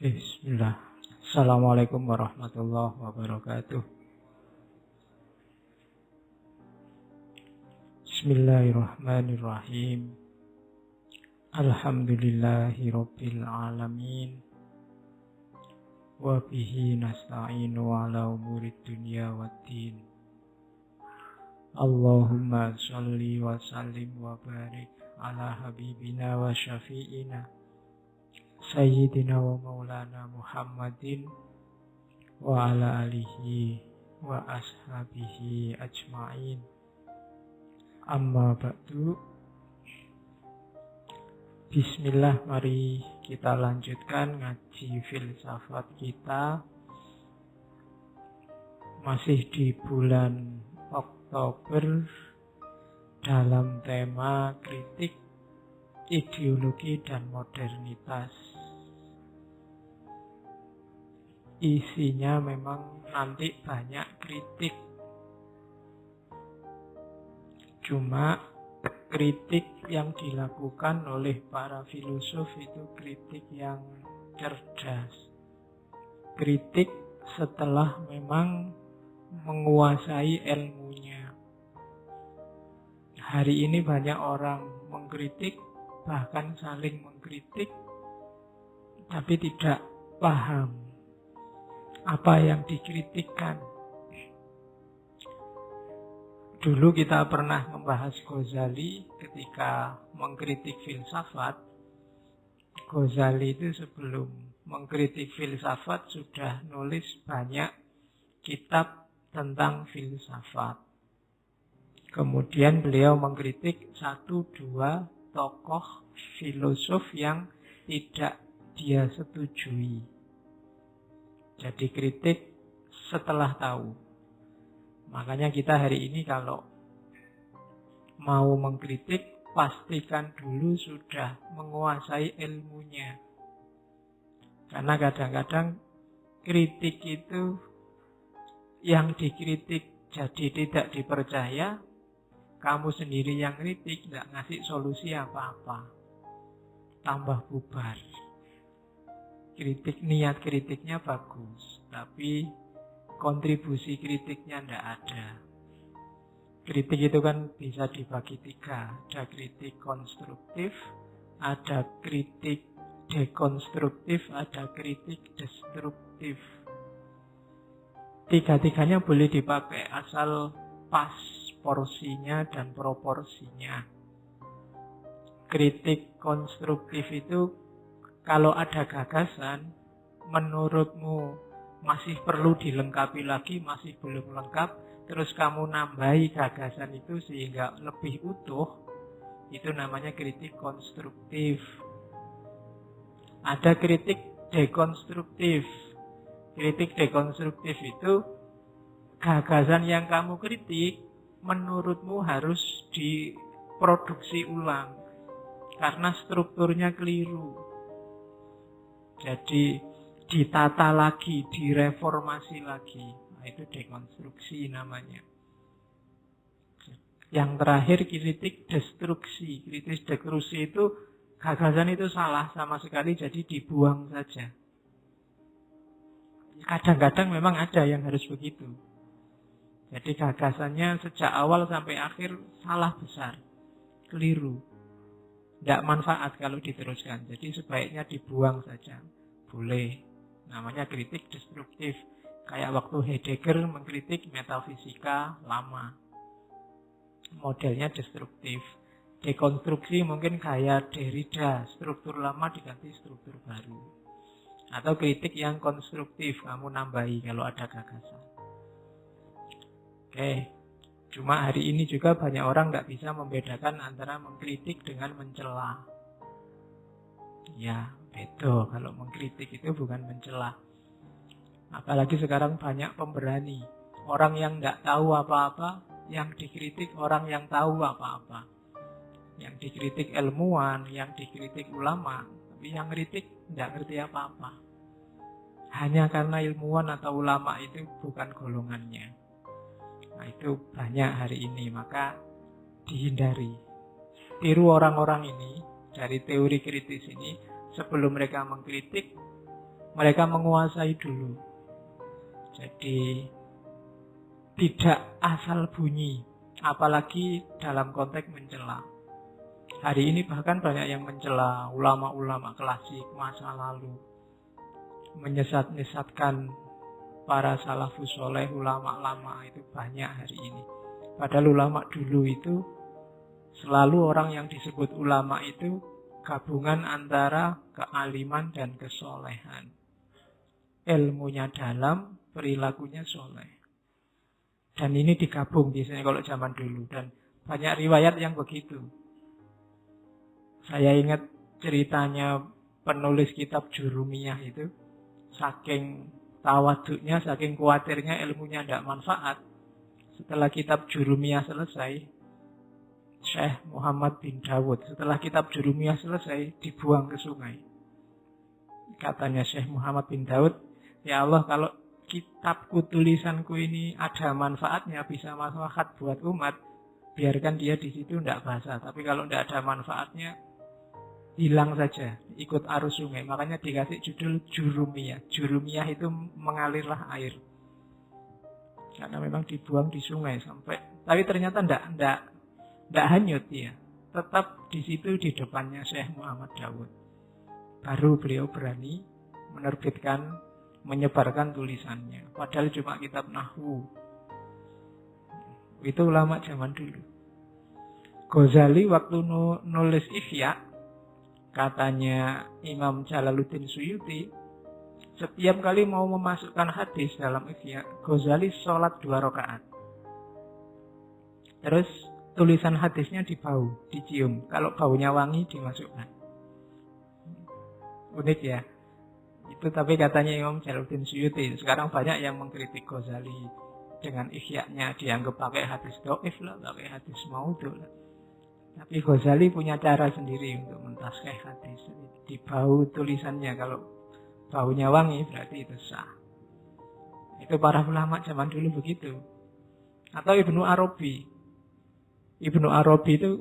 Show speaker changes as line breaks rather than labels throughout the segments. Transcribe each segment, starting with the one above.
Bismillah. Assalamualaikum warahmatullahi wabarakatuh. Bismillahirrahmanirrahim. Alhamdulillahi rabbil alamin. Wa bihi nasta'inu ala umurid dunya waddin. Allahumma sholli wa sallim wa barik ala habibina wa syafi'ina Sayyidina wa maulana Muhammadin wa ala alihi wa ashabihi ajma'in. Amma ba'du. Bismillah, mari kita lanjutkan ngaji filsafat kita. Masih di bulan Oktober dalam tema kritik ideologi dan modernitas. Isinya memang nanti banyak kritik. Cuma kritik yang dilakukan oleh para filosof itu kritik yang cerdas. Kritik setelah memang menguasai ilmunya. Hari ini banyak orang mengkritik, bahkan saling mengkritik, tapi tidak paham apa yang dikritikkan. Dulu kita pernah membahas Ghazali ketika mengkritik filsafat. Ghazali itu sebelum mengkritik filsafat sudah nulis banyak kitab tentang filsafat. Kemudian beliau mengkritik 1-2 tokoh filosof yang tidak dia setujui. Jadi kritik setelah tahu. Makanya kita hari ini kalau mau mengkritik, pastikan dulu sudah menguasai ilmunya. Karena kadang-kadang kritik itu yang dikritik jadi tidak dipercaya, kamu sendiri yang kritik tidak ngasih solusi apa-apa, tambah bubar. Niat kritiknya bagus, tapi kontribusi kritiknya tidak ada. Kritik itu kan bisa dibagi 3. Ada kritik konstruktif, ada kritik dekonstruktif, ada kritik destruktif. Tiga-tiganya boleh dipakai asal pas porsinya dan proporsinya. Kritik konstruktif itu kalau ada gagasan, menurutmu masih perlu dilengkapi lagi, masih belum lengkap, terus kamu nambahi gagasan itu sehingga lebih utuh, itu namanya kritik konstruktif. Ada kritik dekonstruktif. Kritik dekonstruktif itu gagasan yang kamu kritik menurutmu harus diproduksi ulang karena strukturnya keliru. Jadi ditata lagi, direformasi lagi. Nah, itu dekonstruksi namanya. Yang terakhir kritik destruksi. Kritik destruksi itu gagasan itu salah sama sekali, jadi dibuang saja. Kadang-kadang memang ada yang harus begitu. Jadi gagasannya sejak awal sampai akhir salah besar, keliru. Tidak manfaat kalau diteruskan. Jadi sebaiknya dibuang saja. Boleh. Namanya kritik destruktif. Kayak waktu Heidegger mengkritik metafisika lama. Modelnya destruktif. Dekonstruksi mungkin kayak Derrida. Struktur lama diganti struktur baru. Atau kritik yang konstruktif. Kamu nambahi kalau ada gagasan. Oke. Cuma hari ini juga banyak orang nggak bisa membedakan antara mengkritik dengan mencela. Ya, beda. Kalau mengkritik itu bukan mencela. Apalagi sekarang banyak pemberani. Orang yang nggak tahu apa-apa, yang dikritik orang yang tahu apa-apa. Yang dikritik ilmuwan, yang dikritik ulama. Tapi yang kritik nggak ngerti apa-apa. Hanya karena ilmuwan atau ulama itu bukan golongannya. Nah, itu banyak hari ini, maka dihindari. Tiru orang-orang ini dari teori kritis ini, sebelum mereka mengkritik, Mereka menguasai dulu. Jadi tidak asal bunyi, apalagi dalam konteks mencela. Hari ini bahkan banyak yang mencela ulama-ulama klasik masa lalu, menyesat-nyesatkan para salafus soleh, ulama lama itu banyak hari ini. Padahal ulama dulu itu selalu orang yang disebut ulama itu gabungan antara kealiman dan kesolehan. Ilmunya dalam, perilakunya soleh. Dan ini digabung biasanya kalau zaman dulu. Dan banyak riwayat yang begitu. Saya ingat ceritanya penulis kitab Jurumiyah itu. Saking tawaduknya, saking khawatirnya ilmunya tidak manfaat. Setelah kitab Jurumiyah selesai, Syekh Muhammad bin Dawud, setelah kitab Jurumiyah selesai, dibuang ke sungai. Katanya Syekh Muhammad bin Dawud, ya Allah, kalau kitabku, tulisanku ini ada manfaatnya, bisa manfaat buat umat, biarkan dia di situ tidak basah. Tapi kalau tidak ada manfaatnya, hilang saja, ikut arus sungai. Makanya dikasih judul Jurumiyah. Jurumiyah itu mengalirlah air. Karena memang dibuang di sungai sampai. Tapi ternyata tidak hanyut ya. Tetap di situ di depannya Syekh Muhammad Dawud. Baru beliau berani menyebarkan tulisannya. Padahal cuma kitab Nahwu. Itu ulama zaman dulu. Ghazali waktu nulis Ihya, katanya Imam Jalaluddin Suyuti, setiap kali mau memasukkan hadis dalam Ihya, Ghazali sholat 2 rakaat. Terus tulisan hadisnya dibau, dicium. Kalau baunya wangi dimasukkan. Unik ya. Itu tapi katanya Imam Jalaluddin Suyuti. Sekarang banyak yang mengkritik Ghazali dengan Ihya-nya, dianggap pakai hadis dhaif lah, pakai hadis maudhu lah. Tapi Ghazali punya cara sendiri untuk mentaskhih hadis. Dibau tulisannya, kalau baunya wangi berarti itu sah. Itu para ulama zaman dulu begitu. Atau Ibnu Arabi. Ibnu Arabi itu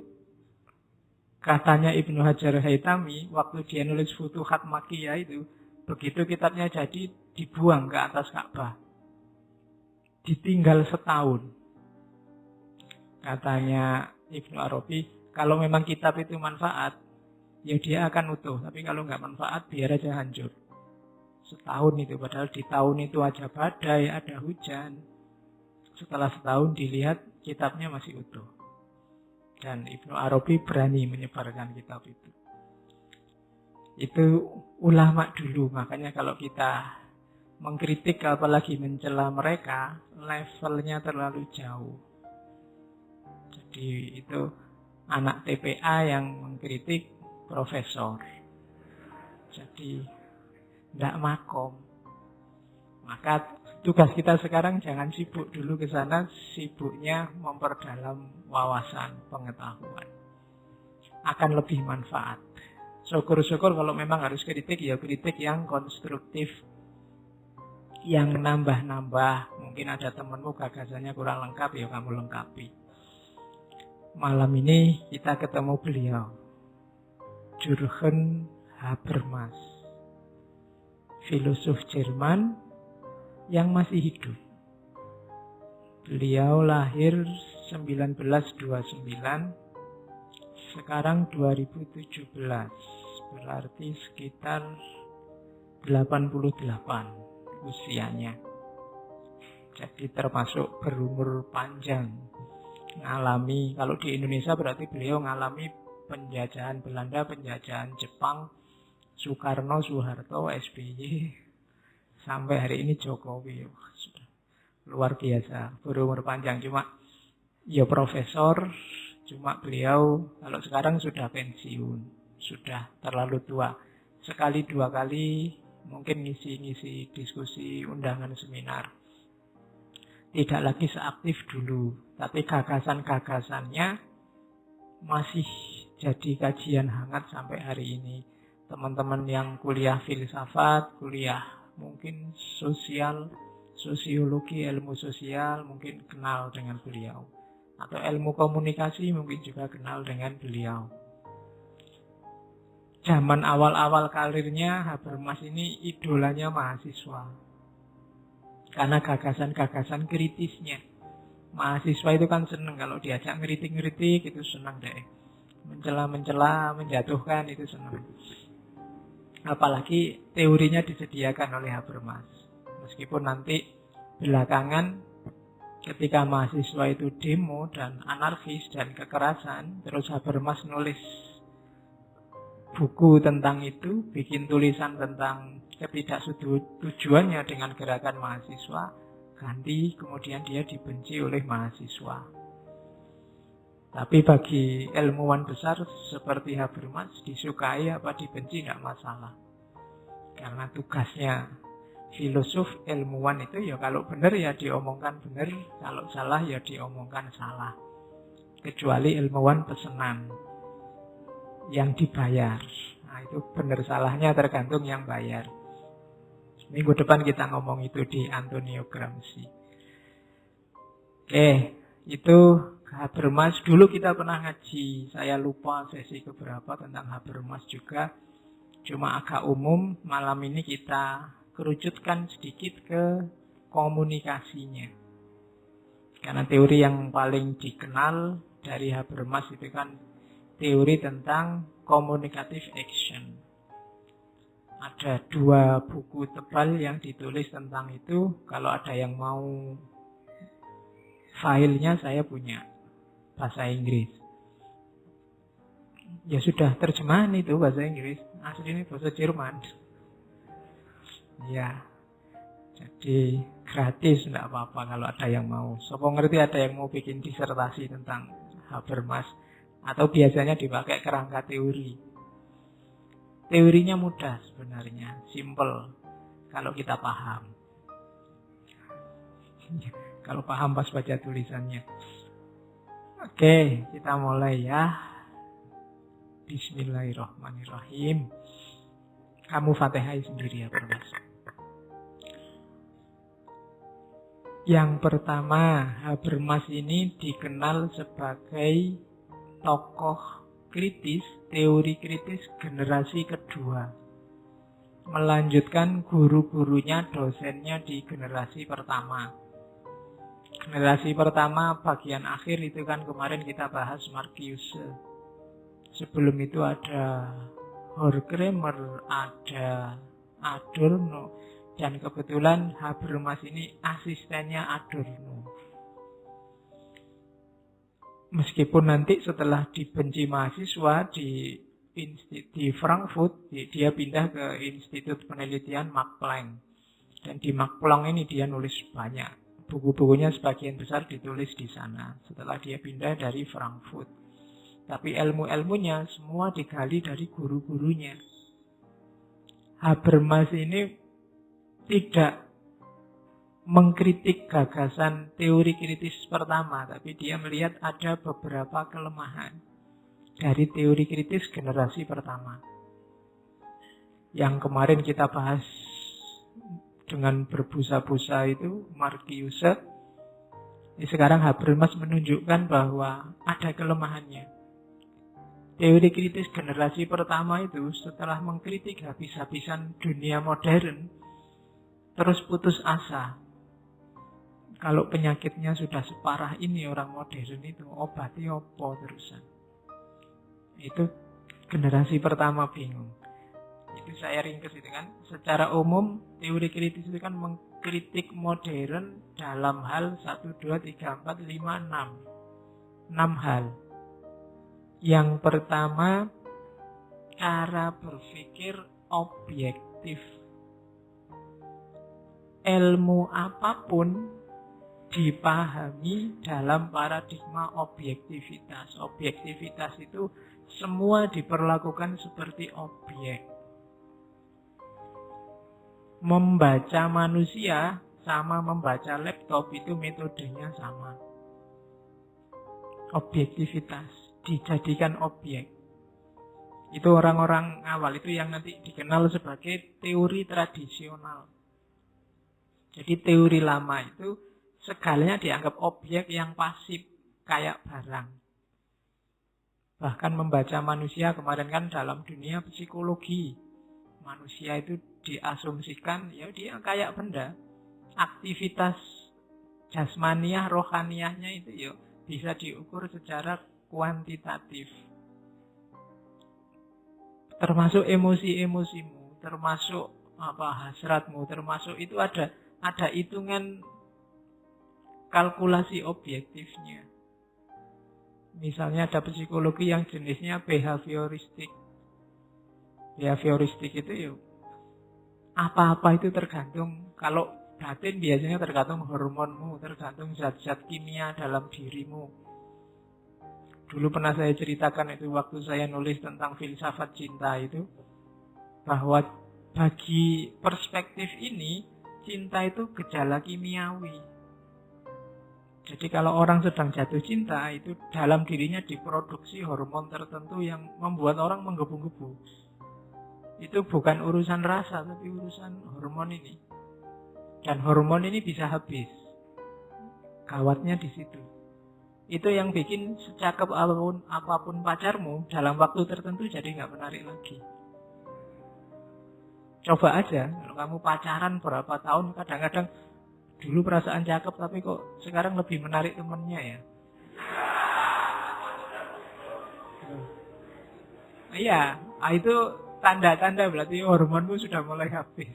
katanya Ibnu Hajar Haytami waktu dia nulis Futuhat Makkiyah itu, begitu kitabnya jadi dibuang ke atas Ka'bah. Ditinggal setahun. Katanya Ibnu Arabi, kalau memang kitab itu manfaat, ya dia akan utuh. Tapi kalau nggak manfaat, biar aja hancur. Setahun itu, padahal di tahun itu aja badai, ada hujan. Setelah setahun dilihat, kitabnya masih utuh. Dan Ibnu Arabi berani menyebarkan kitab itu. Itu ulama dulu, makanya kalau kita mengkritik apalagi mencela mereka, levelnya terlalu jauh. Jadi itu anak TPA yang mengkritik profesor. Jadi tidak makom. Maka tugas kita sekarang jangan sibuk dulu ke sana, sibuknya memperdalam wawasan pengetahuan. Akan lebih manfaat. Syukur-syukur kalau memang harus kritik, ya kritik yang konstruktif, yang nambah-nambah. Mungkin ada temanmu gagasannya kurang lengkap, ya kamu lengkapi. Malam ini kita ketemu beliau, Jürgen Habermas, filosof Jerman yang masih hidup. Beliau lahir 1929, sekarang 2017, berarti sekitar 88 usianya. Jadi termasuk berumur panjang. Ngalami, kalau di Indonesia berarti beliau ngalami penjajahan Belanda, penjajahan Jepang, Soekarno, Soeharto, SBY, sampai hari ini Jokowi. Sudah luar biasa, berumur panjang. Cuma ya profesor, cuma beliau kalau sekarang sudah pensiun, sudah terlalu tua. Sekali 2 kali mungkin ngisi-ngisi diskusi, undangan seminar. Tidak lagi seaktif dulu, tapi gagasan-gagasannya masih jadi kajian hangat sampai hari ini. Teman-teman yang kuliah filsafat, kuliah mungkin sosial, sosiologi, ilmu sosial mungkin kenal dengan beliau. Atau ilmu komunikasi mungkin juga kenal dengan beliau. zaman awal-awal karirnya Habermas ini idolanya mahasiswa. Karena gagasan-gagasan kritisnya. Mahasiswa itu kan seneng kalau diajak ngeritik-ngeritik, itu senang deh. Mencela-mencela, menjatuhkan, itu senang. Apalagi teorinya disediakan oleh Habermas. Meskipun nanti belakangan ketika mahasiswa itu demo dan anarkis dan kekerasan, terus Habermas nulis buku tentang itu, bikin tulisan tentang ketidaksetujuannya dengan gerakan mahasiswa, ganti kemudian dia dibenci oleh mahasiswa. Tapi bagi ilmuwan besar seperti Habermas, disukai apa dibenci tidak masalah. Karena tugasnya filosof ilmuwan itu ya kalau benar ya diomongkan benar, kalau salah ya diomongkan salah. Kecuali ilmuwan pesenan yang dibayar. Nah, itu benar salahnya tergantung yang bayar. Minggu depan kita ngomong itu di Antonio Gramsci. Oke, itu Habermas. Dulu kita pernah ngaji, saya lupa sesi keberapa tentang Habermas juga. Cuma agak umum, malam ini kita kerucutkan sedikit ke komunikasinya. Karena teori yang paling dikenal dari Habermas itu kan teori tentang communicative action. Ada 2 buku tebal yang ditulis tentang itu. Kalau ada yang mau filenya, saya punya bahasa Inggris. Ya sudah terjemahan itu bahasa Inggris. Aslinya bahasa Jerman. Ya, jadi gratis, tidak apa-apa kalau ada yang mau. Sopo ngerti ada yang mau bikin disertasi tentang Habermas, atau biasanya dipakai kerangka teori. Teorinya mudah sebenarnya, simple kalau kita paham. Kalau paham pas baca tulisannya. Oke, kita mulai ya. Bismillahirrahmanirrahim. Kamu Fatihah sendiri ya, Habermas. Yang pertama, Habermas ini dikenal sebagai tokoh kritis, teori kritis generasi kedua. Melanjutkan guru-gurunya, dosennya di generasi pertama. Generasi pertama bagian akhir itu kan kemarin kita bahas Marcuse. Sebelum itu ada Horkheimer, ada Adorno. Dan kebetulan Habermas ini asistennya Adorno. Meskipun nanti setelah dibenci mahasiswa di Frankfurt, dia pindah ke Institut Penelitian Max Planck. Dan di Max Planck ini dia nulis banyak. Buku-bukunya sebagian besar ditulis di sana setelah dia pindah dari Frankfurt. Tapi ilmu-ilmunya semua digali dari guru-gurunya. Habermas ini tidak mengkritik gagasan teori kritis pertama, tapi dia melihat ada beberapa kelemahan dari teori kritis generasi pertama. Yang kemarin kita bahas dengan berbusa-busa itu, Marcuse. Sekarang Habermas menunjukkan bahwa ada kelemahannya. Teori kritis generasi pertama itu setelah mengkritik habis-habisan dunia modern, terus putus asa. Kalau penyakitnya sudah separah ini orang modern itu, obati apa terusan? Itu generasi pertama bingung. Itu saya ringkes itu kan. Secara umum teori kritis itu kan mengkritik modern dalam hal 1, 2, 3, 4, 5, 6. 6 hal. Yang pertama, cara berpikir objektif. Ilmu apapun dipahami dalam paradigma objektivitas. Objektivitas itu semua diperlakukan seperti objek. Membaca manusia sama membaca laptop itu metodenya sama. Objektivitas, dijadikan objek. Itu orang-orang awal, itu yang nanti dikenal sebagai teori tradisional. Jadi teori lama itu segalanya dianggap objek yang pasif, kayak barang. Bahkan membaca manusia kemarin kan dalam dunia psikologi. Manusia itu diasumsikan ya dia kayak benda. Aktivitas jasmaniah, rohaniahnya itu ya bisa diukur secara kuantitatif. Termasuk emosi-emosimu, termasuk hasratmu, termasuk itu ada hitungan kalkulasi objektifnya. Misalnya ada psikologi yang jenisnya behavioristik. Behavioristik itu ya apa-apa itu tergantung, kalau batin biasanya tergantung hormonmu, tergantung zat-zat kimia dalam dirimu. Dulu pernah saya ceritakan itu waktu saya nulis tentang filsafat cinta itu, bahwa bagi perspektif ini cinta itu gejala kimiawi. Jadi kalau orang sedang jatuh cinta itu dalam dirinya diproduksi hormon tertentu yang membuat orang menggebu-gebu. Itu bukan urusan rasa tapi urusan hormon ini. Dan hormon ini bisa habis. Gawatnya di situ. Itu yang bikin secakep apapun pacarmu dalam waktu tertentu jadi nggak menarik lagi. Coba aja, kalau kamu pacaran berapa tahun, kadang-kadang dulu perasaan cakep tapi kok sekarang lebih menarik temennya ya. Iya, itu tanda-tanda berarti hormonmu sudah mulai habis.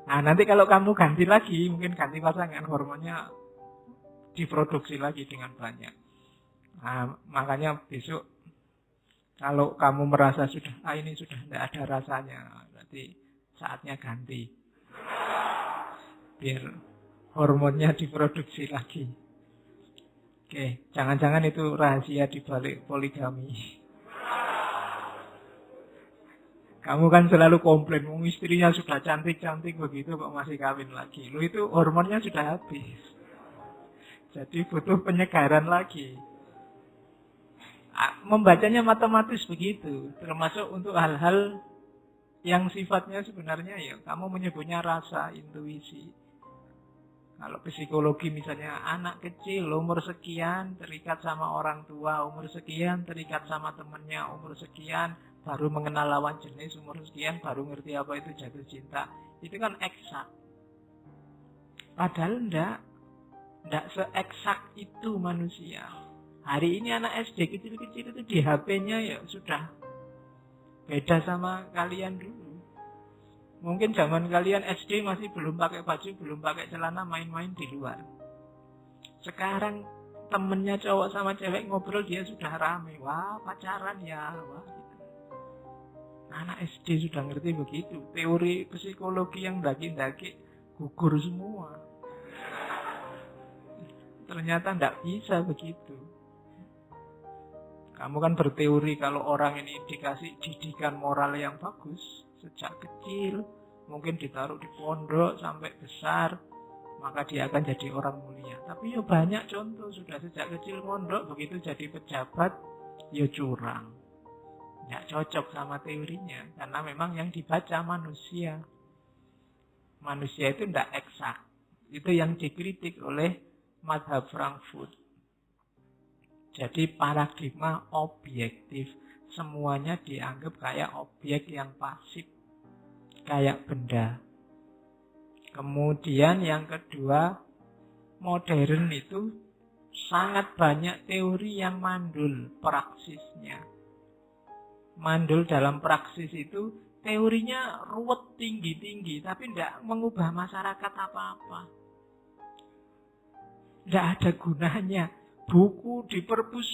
Nah nanti kalau kamu ganti lagi, mungkin ganti pasangan, hormonnya diproduksi lagi dengan banyak. Nah, makanya besok kalau kamu merasa sudah ini sudah tidak ada rasanya, berarti saatnya ganti. Biar hormonnya diproduksi lagi. Oke, jangan-jangan itu rahasia di balik poligami. Kamu kan selalu komplain, istrinya sudah cantik-cantik begitu kok masih kawin lagi. Lu itu hormonnya sudah habis. Jadi butuh penyegaran lagi. Membacanya matematis begitu. Termasuk untuk hal-hal yang sifatnya sebenarnya ya kamu menyebutnya rasa, intuisi. Kalau psikologi misalnya anak kecil umur sekian terikat sama orang tua, umur sekian terikat sama temannya, umur sekian baru mengenal lawan jenis, umur sekian baru ngerti apa itu jatuh cinta. Itu kan eksak. Padahal enggak se-eksak itu manusia. Hari ini anak SD kecil-kecil itu di HP-nya ya sudah beda sama kalian dulu. Mungkin zaman kalian SD masih belum pakai baju, belum pakai celana, main-main di luar. Sekarang temennya cowok sama cewek ngobrol dia sudah rame. Wah pacaran ya. Wah, gitu. Anak SD sudah ngerti begitu. Teori psikologi yang daki-daki gugur semua. Ternyata tidak bisa begitu. Kamu kan berteori kalau orang ini dikasih didikan moral yang bagus sejak kecil, mungkin ditaruh di pondok sampai besar, maka dia akan jadi orang mulia. Tapi ya banyak contoh sudah sejak kecil pondok, begitu jadi pejabat, ya curang. Tidak cocok sama teorinya, karena memang yang dibaca manusia. Manusia itu tidak eksak. Itu yang dikritik oleh Madhab Frankfurt. Jadi paradigma objektif. Semuanya dianggap kayak objek yang pasif. Kayak benda. Kemudian yang kedua, modern itu sangat banyak teori yang mandul praksisnya. Mandul dalam praksis itu teorinya ruwet tinggi-tinggi, tapi tidak mengubah masyarakat apa-apa. Tidak ada gunanya. Buku di perpus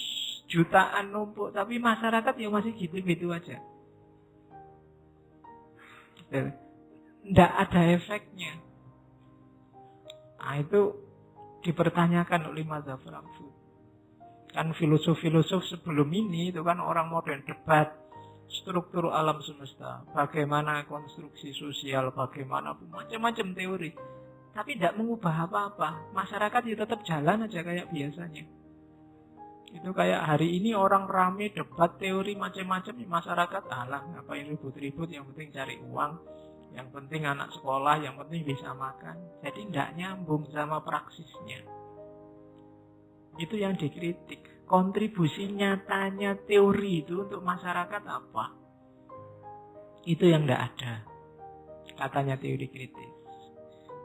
jutaan numpuk, tapi masyarakat ya masih gitu-gitu aja. Tidak ada efeknya. Nah itu dipertanyakan oleh Madhab Frankfurt. Kan filosof-filosof sebelum ini itu kan orang modern debat struktur alam semesta, bagaimana konstruksi sosial, bagaimana macam-macam teori. Tapi tidak mengubah apa-apa. Masyarakat ya tetap jalan aja kayak biasanya. Itu kayak hari ini orang rame debat teori macam-macam, masyarakat alah ngapain ribut-ribut, yang penting cari uang, yang penting anak sekolah, yang penting bisa makan. Jadi tidak nyambung sama praksisnya. Itu yang dikritik. kontribusi nyatanya teori itu untuk masyarakat apa? Itu yang tidak ada, katanya teori kritis.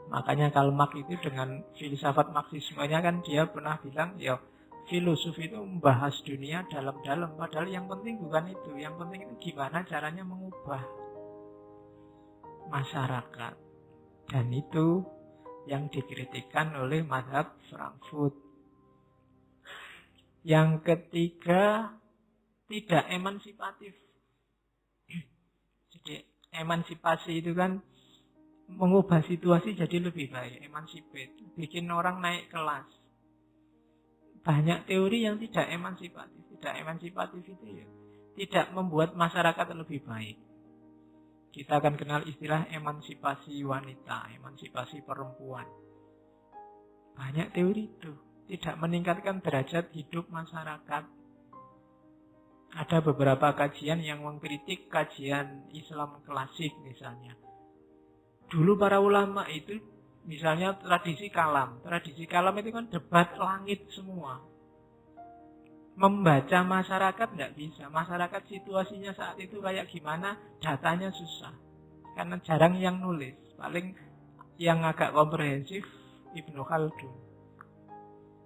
Makanya Karl Marx itu dengan filsafat Marxismenya kan dia pernah bilang, ya filosof itu membahas dunia dalam-dalam. Padahal yang penting bukan itu. Yang penting itu gimana caranya mengubah masyarakat. Dan itu yang dikritikkan oleh mazhab Frankfurt. Yang ketiga, tidak emansipatif. Jadi emansipasi itu kan mengubah situasi jadi lebih baik. Emancipate, bikin orang naik kelas. Banyak teori yang tidak emansipatif. Tidak emansipatif itu ya tidak membuat masyarakat lebih baik. Kita akan kenal istilah emansipasi wanita, emansipasi perempuan. Banyak teori itu tidak meningkatkan derajat hidup masyarakat. Ada beberapa kajian yang mengkritik kajian Islam klasik misalnya. Dulu para ulama itu misalnya tradisi kalam. Tradisi kalam itu kan debat langit semua. Membaca masyarakat tidak bisa. Masyarakat situasinya saat itu kayak gimana, datanya susah. Karena jarang yang nulis. Paling yang agak komprehensif Ibnu Khaldun.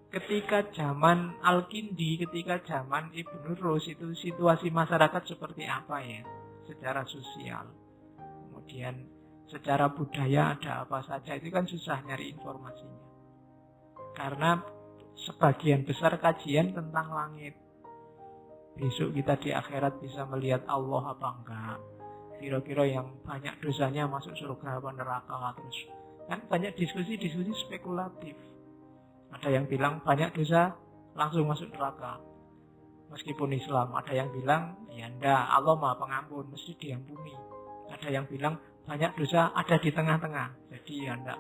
Ketika zaman Al-Kindi, ketika zaman Ibnu Rus, itu situasi masyarakat seperti apa ya? Secara sosial. Kemudian secara budaya ada apa saja. Itu kan susah nyari informasinya. Karena sebagian besar kajian tentang langit. Besok kita di akhirat bisa melihat Allah apa enggak. Kira-kira yang banyak dosanya masuk surga apa neraka. Terus kan banyak diskusi-diskusi spekulatif. Ada yang bilang banyak dosa langsung masuk neraka. Meskipun Islam. Ada yang bilang ya enggak, Allah Maha Pengampun, mesti diampuni. Ada yang bilang banyak dosa ada di tengah-tengah. Jadi ya enggak.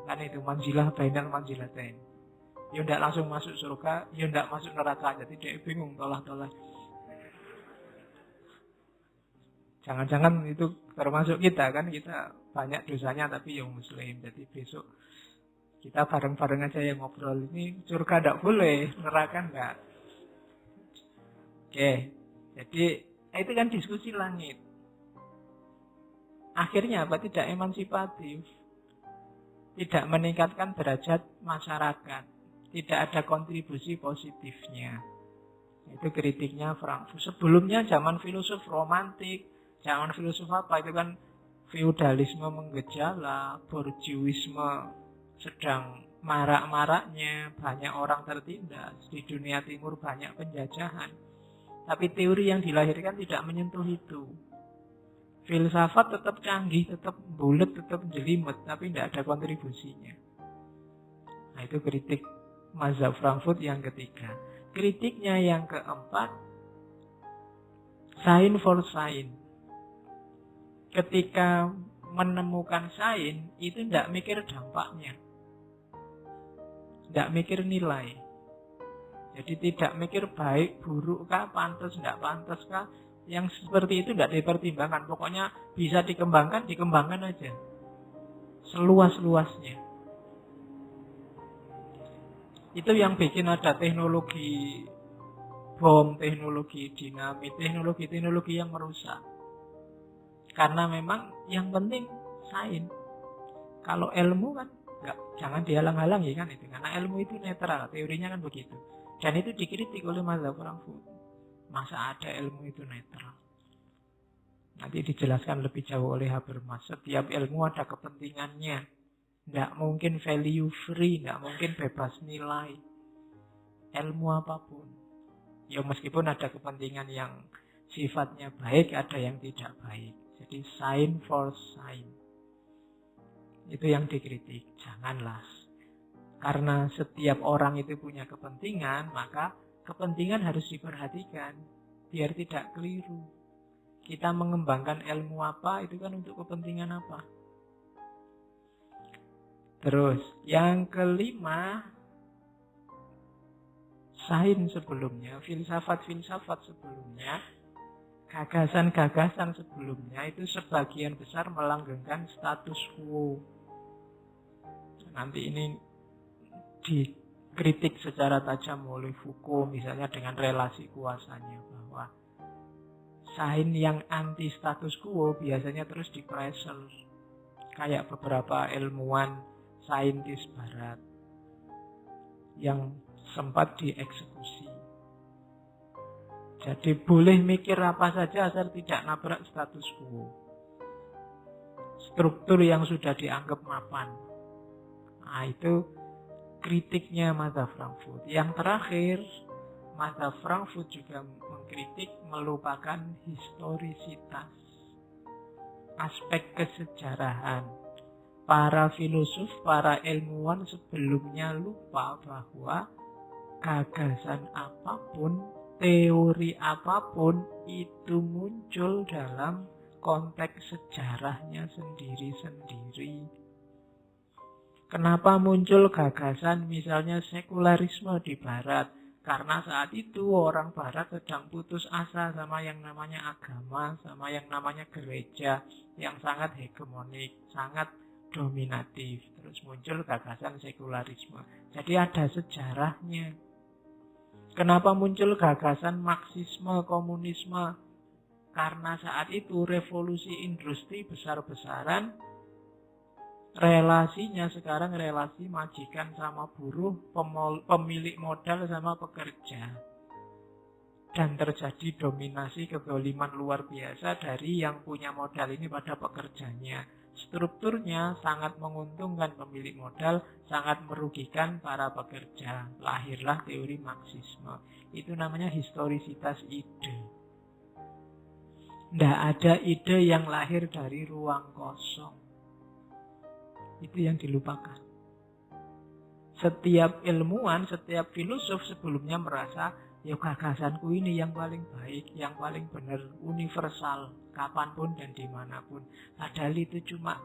Kan itu manzilah bainal manzilatain. Ya tidak langsung masuk surga, ya tidak masuk neraka. Jadi dia bingung, tolah-tolah. Jangan-jangan itu termasuk kita kan, kita banyak dosanya tapi yang muslim. Jadi besok kita bareng-bareng aja yang ngobrol. Ini surga tidak boleh, neraka enggak. Oke, jadi itu kan diskusi langit. Akhirnya apa? Tidak emansipatif. Tidak meningkatkan derajat masyarakat. Tidak ada kontribusi positifnya. Itu kritiknya Frankfurt. Sebelumnya zaman filosof romantik, zaman filosof apa itu kan feudalisme menggejala, borjuisme sedang marak-maraknya, banyak orang tertindas, di dunia timur banyak penjajahan. Tapi teori yang dilahirkan tidak menyentuh itu. Filsafat tetap canggih, tetap bulat, tetap jelimet, tapi tidak ada kontribusinya. Nah itu kritik mazhab Frankfurt yang ketiga. Kritiknya yang keempat, sign for sign. Ketika menemukan sign, itu tidak mikir dampaknya. Tidak mikir nilai. Jadi tidak mikir baik, buruk kah, pantas, tidak pantas kah. Yang seperti itu tidak dipertimbangkan. Pokoknya bisa dikembangkan, dikembangkan aja. Seluas-luasnya. Itu yang bikin ada teknologi bom, teknologi dinamit, teknologi yang merusak. Karena memang yang penting sains. Kalau ilmu kan jangan dihalang-halangi kan itu. Karena ilmu itu netral, teorinya kan begitu. Dan itu dikritik oleh mazhab Frankfurt. Masa ada ilmu itu netral? Nanti dijelaskan lebih jauh oleh Habermas. Setiap ilmu ada kepentingannya. Tidak mungkin value free, tidak mungkin bebas nilai. Ilmu apapun. Ya meskipun ada kepentingan yang sifatnya baik, ada yang tidak baik. Jadi sign for sign. Itu yang dikritik. Janganlah. Karena setiap orang itu punya kepentingan, maka kepentingan harus diperhatikan. Biar tidak keliru. Kita mengembangkan ilmu apa, itu kan untuk kepentingan apa. Terus, yang kelima, sains sebelumnya, filsafat-filsafat sebelumnya, gagasan-gagasan sebelumnya itu sebagian besar melanggengkan status quo. Nanti ini dikritik secara tajam oleh Foucault, misalnya dengan relasi kuasanya, bahwa sains yang anti status quo biasanya terus di-pressure. Kayak beberapa ilmuwan saintis barat yang sempat dieksekusi. Jadi boleh mikir apa saja asal tidak nabrak status quo, struktur yang sudah dianggap mapan. Nah, itu kritiknya mazhab Frankfurt. Yang terakhir, mazhab Frankfurt juga mengkritik melupakan historisitas, aspek kesejarahan. Para filosof, para ilmuwan sebelumnya lupa bahwa gagasan apapun, teori apapun itu muncul dalam konteks sejarahnya sendiri-sendiri. Kenapa muncul gagasan misalnya sekularisme di Barat? Karena saat itu orang Barat sedang putus asa sama yang namanya agama, sama yang namanya gereja yang sangat hegemonik, sangat dominatif. Terus muncul gagasan sekularisme. Jadi ada sejarahnya. Kenapa muncul gagasan Marxisme, komunisme? Karena saat itu revolusi industri besar-besaran, relasinya sekarang relasi majikan sama buruh, pemilik modal sama pekerja. Dan terjadi dominasi kezaliman luar biasa dari yang punya modal ini pada pekerjanya. Strukturnya sangat menguntungkan pemilik modal, sangat merugikan para pekerja. Lahirlah teori Marxisme. Itu namanya historisitas ide. Tidak ada ide yang lahir dari ruang kosong. Itu yang dilupakan. Setiap ilmuwan, setiap filosof sebelumnya merasa, ya gagasanku ini yang paling baik, yang paling benar, universal, kapanpun dan dimanapun. Padahal itu cuma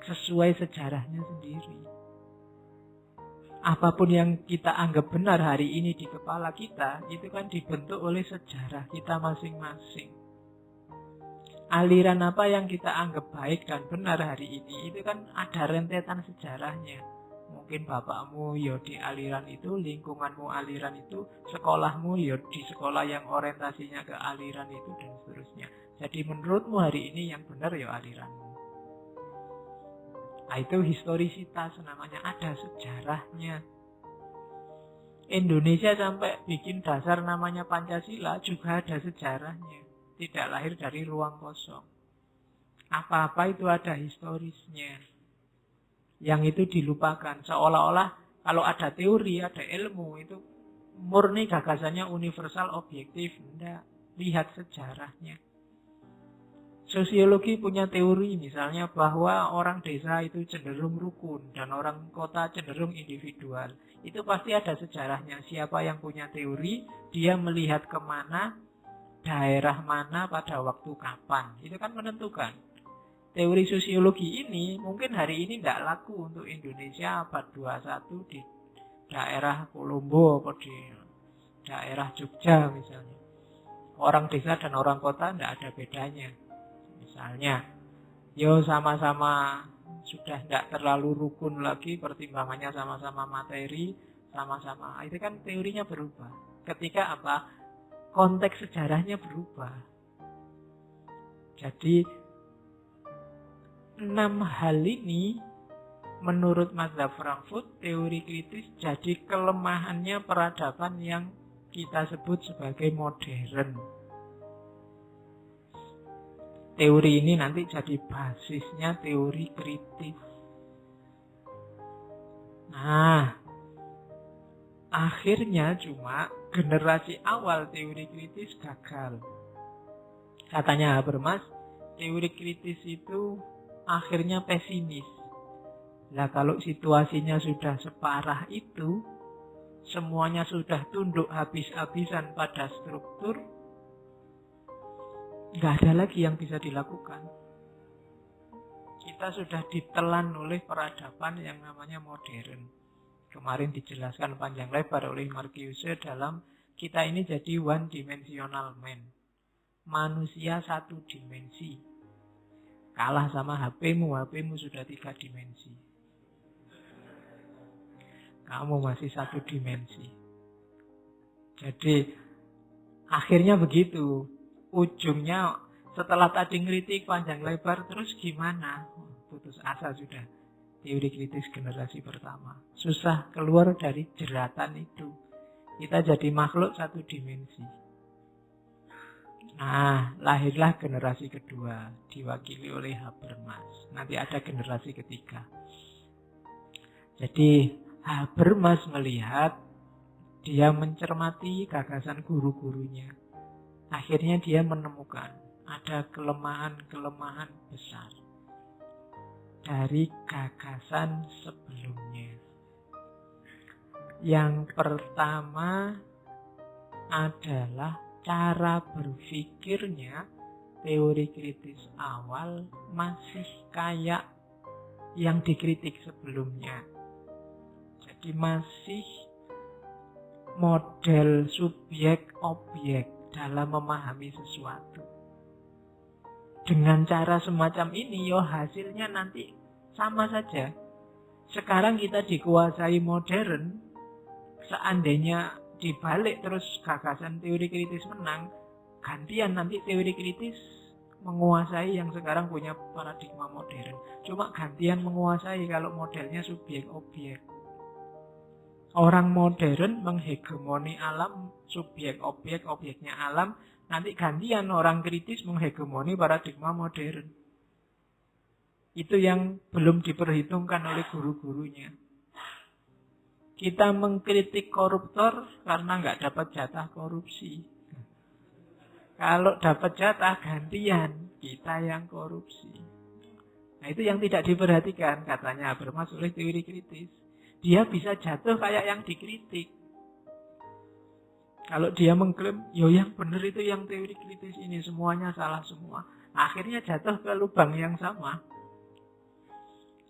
sesuai sejarahnya sendiri. Apapun yang kita anggap benar hari ini di kepala kita, itu kan dibentuk oleh sejarah kita masing-masing. Aliran apa yang kita anggap baik dan benar hari ini, itu kan ada rentetan sejarahnya. Mungkin bapakmu ya di aliran itu, lingkunganmu aliran itu, sekolahmu ya di sekolah yang orientasinya ke aliran itu, dan seterusnya. Jadi menurutmu hari ini yang benar ya aliranmu. Nah, itu historisitas namanya, ada sejarahnya. Indonesia sampai bikin dasar namanya Pancasila juga ada sejarahnya. Tidak lahir dari ruang kosong. Apa-apa itu ada historisnya. Yang itu dilupakan. Seolah-olah kalau ada teori, ada ilmu, itu murni gagasannya universal, objektif. Tidak. Lihat sejarahnya. Sosiologi punya teori misalnya bahwa orang desa itu cenderung rukun dan orang kota cenderung individual. Itu pasti ada sejarahnya. Siapa yang punya teori, dia melihat kemana, daerah mana pada waktu kapan. Itu kan menentukan. Teori sosiologi ini mungkin hari ini tidak laku untuk Indonesia abad 21 di daerah Kolombo atau di daerah Jogja misalnya. Orang desa dan orang kota tidak ada bedanya. Misalnya, yo sama-sama sudah tidak terlalu rukun lagi, pertimbangannya sama-sama materi, sama-sama. Itu kan teorinya berubah. Ketika apa? Konteks sejarahnya berubah. Jadi 6 hal ini menurut mazhab Frankfurt, teori kritis jadi kelemahannya peradaban yang kita sebut sebagai modern. Teori ini nanti jadi basisnya teori kritis. Nah, akhirnya cuma generasi awal teori kritis gagal. Katanya Habermas, teori kritis itu akhirnya pesimis. Nah, kalau situasinya sudah separah itu, semuanya sudah tunduk habis-habisan pada struktur, nggak ada lagi yang bisa dilakukan. Kita sudah ditelan oleh peradaban yang namanya modern. Kemarin dijelaskan panjang lebar oleh Marcuse dalam kita ini jadi one dimensional man. Manusia satu dimensi. Kalah sama HP-mu sudah 3 dimensi. Kamu masih satu dimensi. Jadi akhirnya begitu. Ujungnya setelah tadi ngeritik panjang lebar, terus gimana? Putus asa sudah. Teori kritis generasi pertama. Susah keluar dari jeratan itu. Kita jadi makhluk satu dimensi. Nah, lahirlah generasi kedua. Diwakili oleh Habermas. Nanti ada generasi ketiga. Jadi Habermas melihat, dia mencermati gagasan guru-gurunya. Akhirnya dia menemukan ada kelemahan-kelemahan besar dari gagasan sebelumnya. Yang pertama adalah cara berpikirnya teori kritis awal masih kayak yang dikritik sebelumnya. Jadi masih model subjek-objek dalam memahami sesuatu. Dengan cara semacam ini, hasilnya nanti sama saja. Sekarang kita dikuasai modern, seandainya dibalik terus gagasan teori kritis menang, gantian nanti teori kritis menguasai yang sekarang punya paradigma modern. Cuma gantian menguasai kalau modelnya subjek-objek. Orang modern menghegemoni alam, subjek-objek, objeknya alam. Nanti gantian orang kritis menghegemoni paradigma modern. Itu yang belum diperhitungkan oleh guru-gurunya. Kita mengkritik koruptor karena nggak dapat jatah korupsi. Kalau dapat jatah gantian, kita yang korupsi. Nah, itu yang tidak diperhatikan, katanya Habermas oleh teori kritis. Dia bisa jatuh kayak yang dikritik. Kalau dia mengklaim, yang benar itu yang teori kritis ini, semuanya salah semua. Akhirnya jatuh ke lubang yang sama.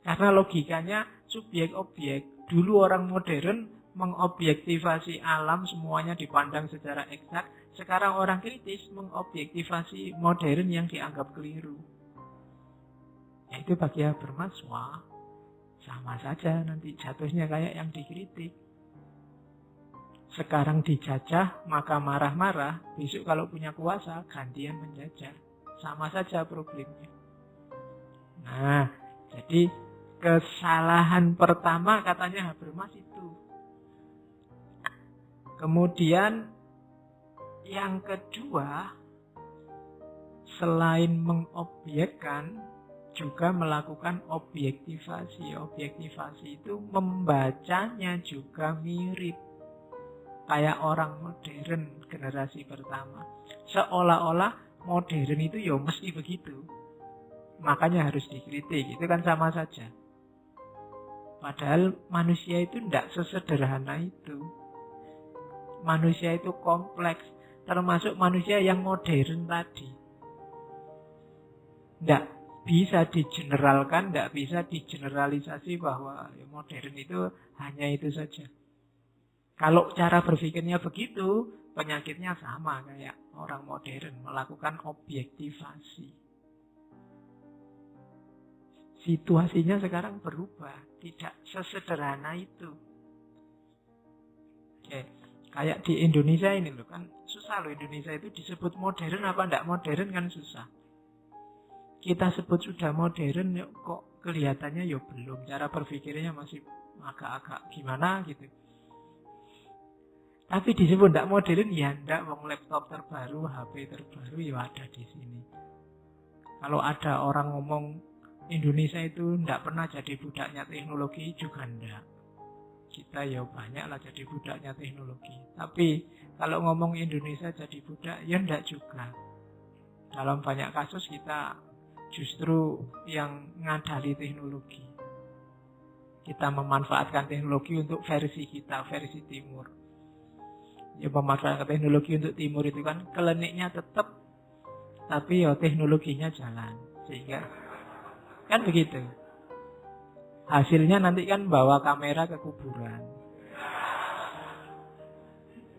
Karena logikanya subjek-objek. Dulu orang modern mengobjektivasi alam, semuanya dipandang secara eksak. Sekarang orang kritis mengobjektivasi modern yang dianggap keliru. Ya, itu bagi Habermas, sama saja nanti jatuhnya kayak yang dikritik. Sekarang dijajah, maka marah-marah. Besok kalau punya kuasa, gantian menjajah. Sama saja problemnya. Nah, jadi kesalahan pertama katanya Habermas itu. Kemudian yang kedua, selain mengobjekkan, juga melakukan objektivasi. Objektivasi itu membacanya juga mirip kayak orang modern generasi pertama. Seolah-olah modern itu mesti begitu. Makanya harus dikritik. Itu kan sama saja. Padahal manusia itu tidak sesederhana itu. Manusia itu kompleks. Termasuk manusia yang modern tadi. Tidak bisa digeneralkan, tidak bisa digeneralisasi bahwa modern itu hanya itu saja. Kalau cara berpikirnya begitu, penyakitnya sama kayak orang modern, melakukan objektivasi. Situasinya sekarang berubah, tidak sesederhana itu. Oke. Kayak di Indonesia ini loh, kan susah loh Indonesia itu disebut modern apa tidak modern kan susah. Kita sebut sudah modern kok kelihatannya belum. Cara berpikirnya masih agak-agak gimana gitu. Tapi disebut tidak modern tidak, wong laptop terbaru, HP terbaru ada di sini. Kalau ada orang ngomong Indonesia itu tidak pernah jadi budaknya teknologi juga tidak. Kita banyaklah jadi budaknya teknologi. Tapi kalau ngomong Indonesia jadi budak tidak juga. Dalam banyak kasus kita justru yang ngadali teknologi. Kita memanfaatkan teknologi untuk versi kita, versi timur. Memanfaatkan teknologi untuk timur itu kan kliniknya tetap, tapi teknologinya jalan. Sehingga kan begitu. Hasilnya nanti kan bawa kamera ke kuburan.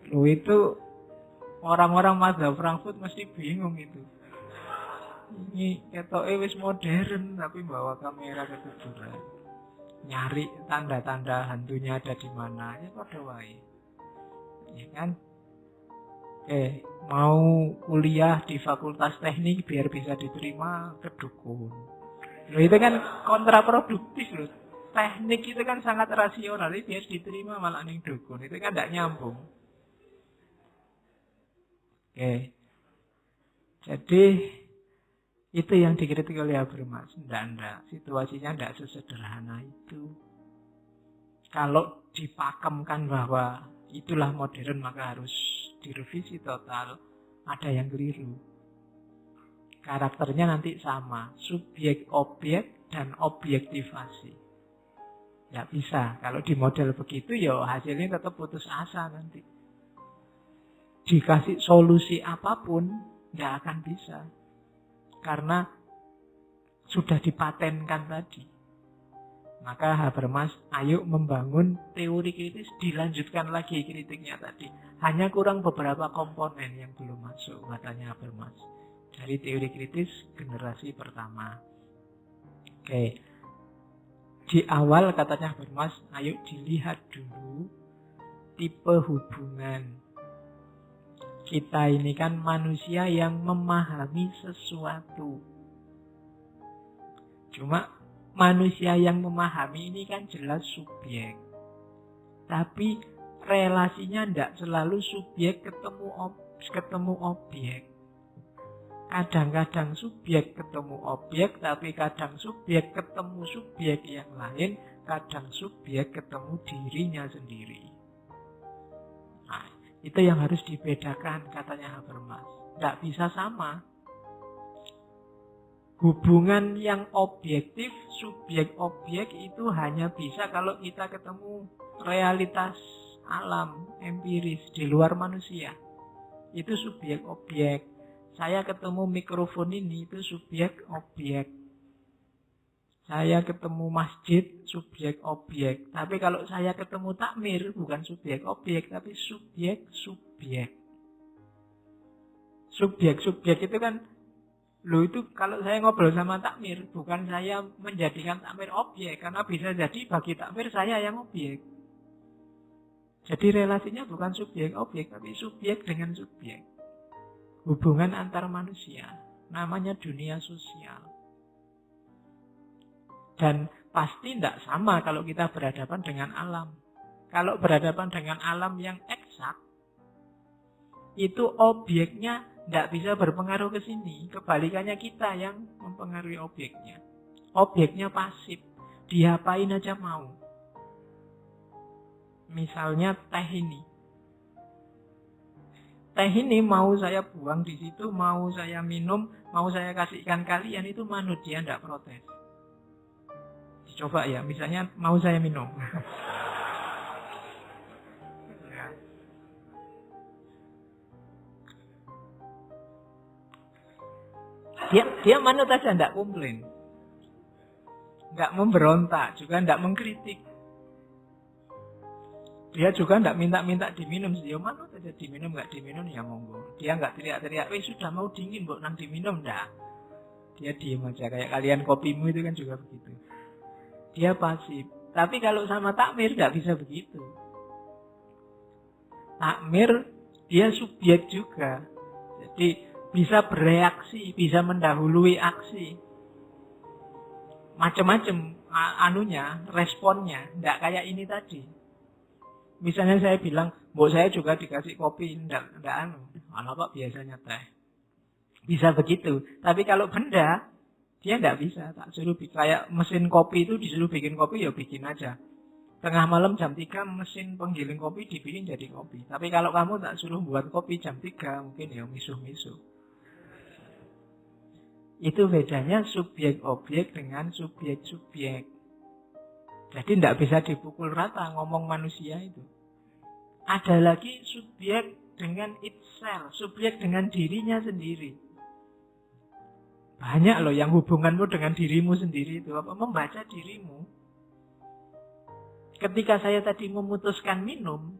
Itu orang-orang mazhab Frankfurt mesti bingung itu. Ini ketoke wis modern tapi bawa kamera ke kuburan. nyari tanda-tanda hantunya ada di mana, ya padha wae. Ya kan? Oke, mau kuliah di fakultas teknik biar bisa diterima ke dukun. Loh, itu kan kontraproduktif loh. Teknik itu kan sangat rasional, tapi biar diterima malah ning dukun. Itu kan tidak nyambung. Oke. Jadi itu yang dikritik oleh Habermas. Tidak. Situasinya tidak sesederhana itu. Kalau dipakemkan bahwa itulah modern maka harus direvisi total, ada yang keliru. Karakternya nanti sama, subjek objek dan objektivasi. Tidak bisa. Kalau di model begitu ya hasilnya tetap putus asa nanti. Dikasih solusi apapun tidak akan bisa. Karena sudah dipatenkan tadi. Maka Habermas ayo membangun teori kritis, dilanjutkan lagi kritiknya tadi. Hanya kurang beberapa komponen yang belum masuk, katanya Habermas. Dari teori kritis generasi pertama. Oke. Di awal katanya Habermas, ayo dilihat dulu tipe hubungan. Kita ini kan manusia yang memahami sesuatu. Cuma manusia yang memahami ini kan jelas subjek. Tapi relasinya tidak selalu subjek ketemu objek. Kadang-kadang subjek ketemu objek, tapi kadang subjek ketemu subjek yang lain, kadang subjek ketemu dirinya sendiri. Nah, itu yang harus dibedakan katanya Habermas. Tidak bisa sama. Hubungan yang objektif, subjek-objek itu hanya bisa kalau kita ketemu realitas alam, empiris, di luar manusia. Itu subjek-objek. Saya ketemu mikrofon ini, itu subjek-objek. Saya ketemu masjid, subjek-objek. Tapi kalau saya ketemu takmir, bukan subjek-objek, tapi subjek-subjek. Subjek-subjek itu kan, loh itu kalau saya ngobrol sama takmir, bukan saya menjadikan takmir objek. Karena bisa jadi bagi takmir saya yang objek. Jadi relasinya bukan subjek-objek, tapi subjek dengan subjek. Hubungan antar manusia. Namanya dunia sosial. Dan pasti tidak sama kalau kita berhadapan dengan alam. Kalau berhadapan dengan alam yang eksak, itu objeknya tidak bisa berpengaruh ke sini. Kebalikannya kita yang mempengaruhi objeknya. Objeknya pasif. Diapain aja mau. Misalnya teh ini. Teh ini mau saya buang di situ, mau saya minum, mau saya kasihkan kalian, itu manut, dia tidak protes. Dicoba ya, misalnya mau saya minum. Dia manut aja, tidak komplain. Tidak memberontak, juga tidak mengkritik. Dia juga tidak minta-minta diminum. Dia manut aja, diminum, nggak diminum ya monggo. Dia nggak teriak-teriak, sudah mau dingin, nang diminum, enggak. Dia diem aja, kayak kalian kopimu itu kan juga begitu. Dia pasif. Tapi kalau sama takmir nggak bisa begitu. Takmir, dia subjek juga. Jadi bisa bereaksi, bisa mendahului aksi. Macam-macam responnya. Nggak kayak ini tadi. Misalnya saya bilang, mbok saya juga dikasih kopi, enggak malah Pak biasanya teh. Bisa begitu. Tapi kalau benda, dia enggak bisa. Tak suruh kayak mesin kopi itu disuruh bikin kopi, ya bikin aja. Tengah malam jam 3 mesin penggiling kopi dibikin jadi kopi. Tapi kalau kamu tak suruh buat kopi jam 3, mungkin ya misuh-misuh. Itu bedanya subjek-objek dengan subjek-subjek. Jadi tidak bisa dipukul rata ngomong manusia itu. Ada lagi subjek dengan itself, subjek dengan dirinya sendiri. Banyak loh yang hubunganmu dengan dirimu sendiri itu. Apa? Membaca dirimu. Ketika saya tadi memutuskan minum,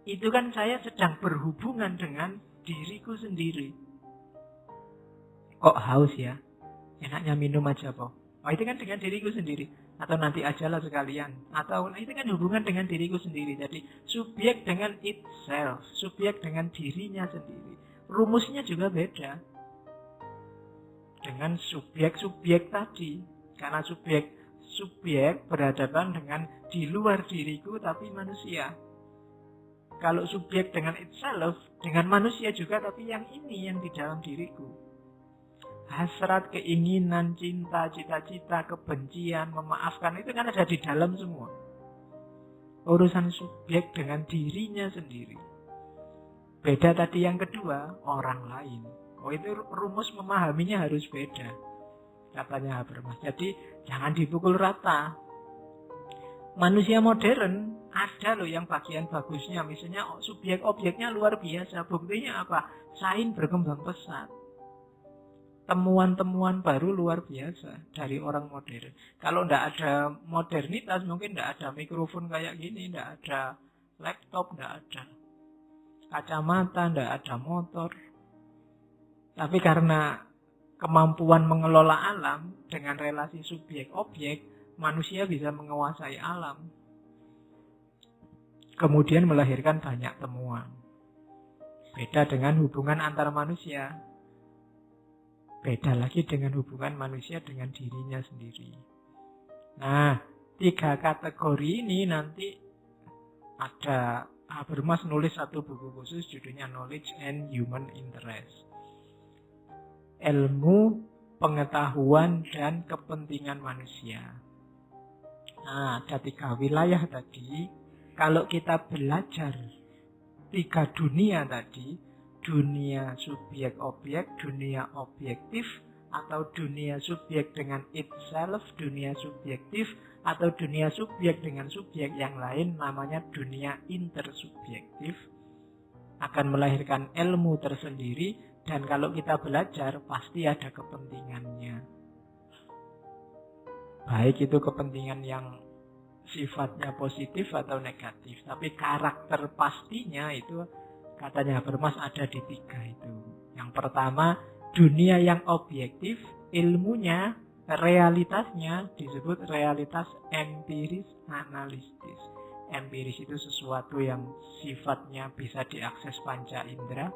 itu kan saya sedang berhubungan dengan diriku sendiri. Kok haus ya? Enaknya minum aja, Pak. Oh, itu kan dengan diriku sendiri. Atau nanti ajalah sekalian. Atau itu kan hubungan dengan diriku sendiri. Jadi subjek dengan itself. Subjek dengan dirinya sendiri. Rumusnya juga beda. Dengan subjek-subjek tadi. Karena subjek berhadapan dengan di luar diriku tapi manusia. Kalau subjek dengan itself, dengan manusia juga tapi yang ini yang di dalam diriku. Hasrat, keinginan, cinta, cita-cita, kebencian, memaafkan itu kan ada di dalam semua. Urusan subjek dengan dirinya sendiri. Beda tadi yang kedua, orang lain. Oh, itu rumus memahaminya harus beda, katanya Habermas. Jadi jangan dipukul rata. Manusia modern ada loh yang bagian bagusnya. Misalnya subjek objeknya luar biasa. Buktinya apa? Sains berkembang pesat. Temuan-temuan baru luar biasa dari orang modern. Kalau tidak ada modernitas, mungkin tidak ada mikrofon kayak gini, tidak ada laptop, tidak ada kacamata, tidak ada motor. Tapi karena kemampuan mengelola alam dengan relasi subjek-objek, manusia bisa menguasai alam. Kemudian melahirkan banyak temuan. Beda dengan hubungan antar manusia. Beda lagi dengan hubungan manusia dengan dirinya sendiri. Nah, 3 kategori ini nanti ada Habermas nulis satu buku khusus judulnya Knowledge and Human Interest. Ilmu, pengetahuan, dan kepentingan manusia. Nah, ada 3 wilayah tadi. Kalau kita belajar 3 dunia tadi, dunia subjek-objek, dunia objektif, atau dunia subjek dengan itself, dunia subjektif, atau dunia subjek dengan subjek yang lain, namanya dunia intersubjektif, akan melahirkan ilmu tersendiri. Dan kalau kita belajar, pasti ada kepentingannya. Baik itu kepentingan yang sifatnya positif atau negatif. Tapi karakter pastinya itu katanya Habermas ada di 3 itu. Yang pertama, dunia yang objektif, ilmunya, realitasnya disebut realitas empiris analistis. Empiris itu sesuatu yang sifatnya bisa diakses panca indera.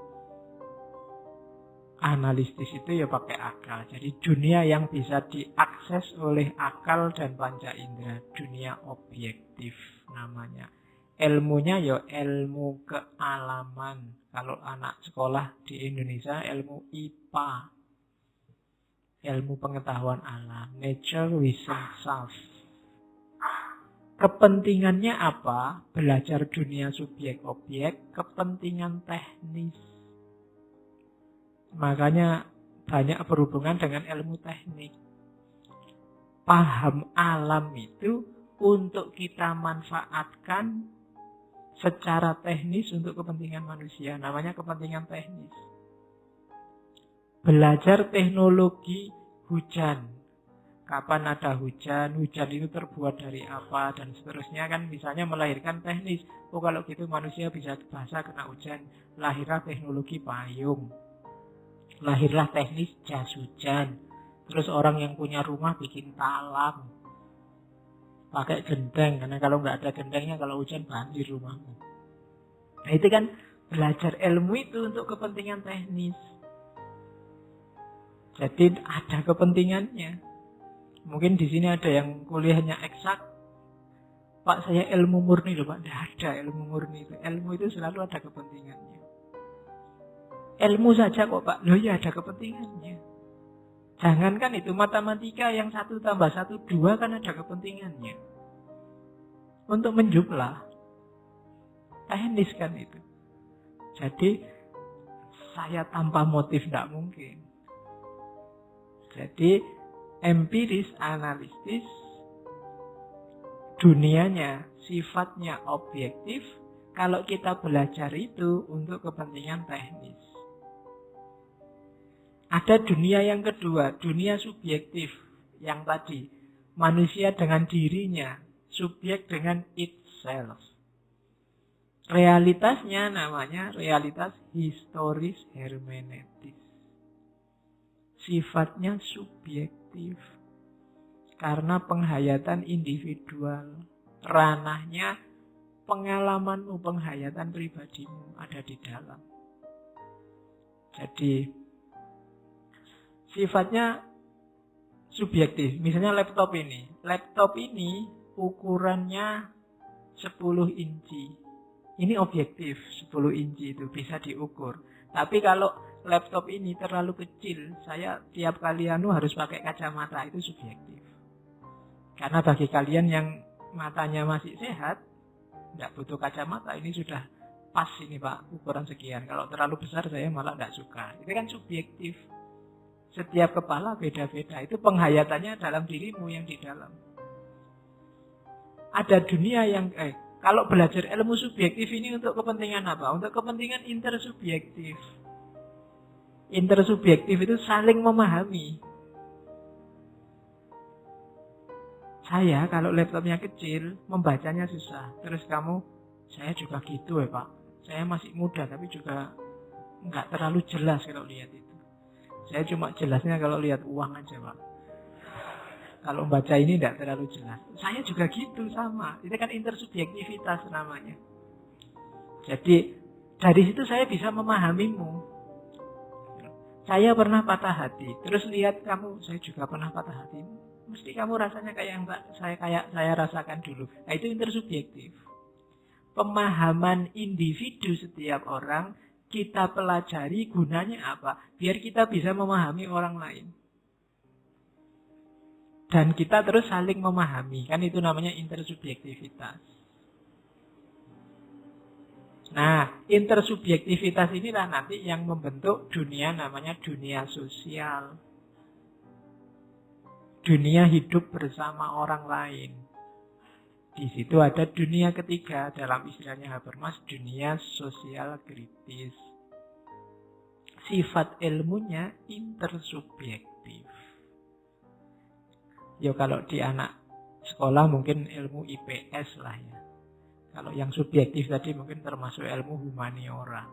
Analistis itu ya pakai akal. Jadi dunia yang bisa diakses oleh akal dan panca indera, dunia objektif namanya. Ilmunya ya ilmu kealaman. Kalau anak sekolah di Indonesia ilmu IPA. Ilmu pengetahuan alam. Nature Wisdom Self. Kepentingannya apa? Belajar dunia subjek-objek. Kepentingan teknis. Makanya banyak berhubungan dengan ilmu teknik. Paham alam itu untuk kita manfaatkan secara teknis untuk kepentingan manusia. Namanya kepentingan teknis. Belajar teknologi hujan. Kapan ada hujan, hujan itu terbuat dari apa, dan seterusnya kan misalnya melahirkan teknis. Oh kalau gitu manusia bisa basah kena hujan. Lahirlah teknologi payung. Lahirlah teknis jas hujan. Terus orang yang punya rumah bikin talam. Pakai genteng, karena kalau nggak ada gentengnya kalau hujan banjir rumahmu. Nah itu kan belajar ilmu itu untuk kepentingan teknis. Jadi ada kepentingannya. Mungkin di sini ada yang kuliahnya eksak. Pak saya ilmu murni loh Pak. Tidak ada ilmu murni itu. Ilmu itu selalu ada kepentingannya. Ilmu saja kok Pak. Loh ya ada kepentingannya. Jangankan itu matematika yang 1 + 1 2 kan ada kepentingannya. Untuk menjumlah. Teknis kan itu. Jadi saya tanpa motif tidak mungkin. Jadi empiris analistis dunianya sifatnya objektif kalau kita belajar itu untuk kepentingan teknis. Ada dunia yang kedua, dunia subjektif yang tadi. Manusia dengan dirinya, subjek dengan itself. Realitasnya namanya realitas historis hermeneutis. Sifatnya subjektif. Karena penghayatan individual, ranahnya pengalamanmu, penghayatan pribadimu ada di dalam. Jadi sifatnya subjektif. Misalnya laptop ini. Laptop ini ukurannya 10 inci. Ini objektif, 10 inci itu bisa diukur. Tapi kalau laptop ini terlalu kecil, saya tiap kali harus pakai kacamata, itu subjektif. Karena bagi kalian yang matanya masih sehat, tidak butuh kacamata, ini sudah pas ini Pak, ukuran sekian. Kalau terlalu besar saya malah tidak suka. Itu kan subjektif. Setiap kepala beda-beda. Itu penghayatannya dalam dirimu yang di dalam. Ada dunia yang kalau belajar ilmu subjektif ini untuk kepentingan apa? Untuk kepentingan intersubjektif. Intersubjektif itu saling memahami. Saya kalau laptopnya kecil, membacanya susah. Terus kamu, saya juga gitu ya Pak. Saya masih muda tapi juga nggak terlalu jelas kalau lihat itu. Saya cuma jelasnya kalau lihat uang aja Pak. Kalau baca ini tidak terlalu jelas. Saya juga gitu sama. Itu kan intersubjektivitas namanya. Jadi dari situ saya bisa memahamimu. Saya pernah patah hati. Terus lihat kamu, saya juga pernah patah hati. Mesti kamu rasanya kayak yang saya rasakan dulu. Nah, itu intersubjektif. Pemahaman individu setiap orang kita pelajari gunanya apa? Biar kita bisa memahami orang lain. Dan kita terus saling memahami. Kan itu namanya intersubjektivitas. Nah, intersubjektivitas inilah nanti yang membentuk dunia namanya dunia sosial. Dunia hidup bersama orang lain. Di situ ada dunia ketiga, dalam istilahnya Habermas, dunia sosial kritis. Sifat ilmunya intersubjektif. Ya kalau di anak sekolah mungkin ilmu IPS lah ya. Kalau yang subjektif tadi mungkin termasuk ilmu humaniora.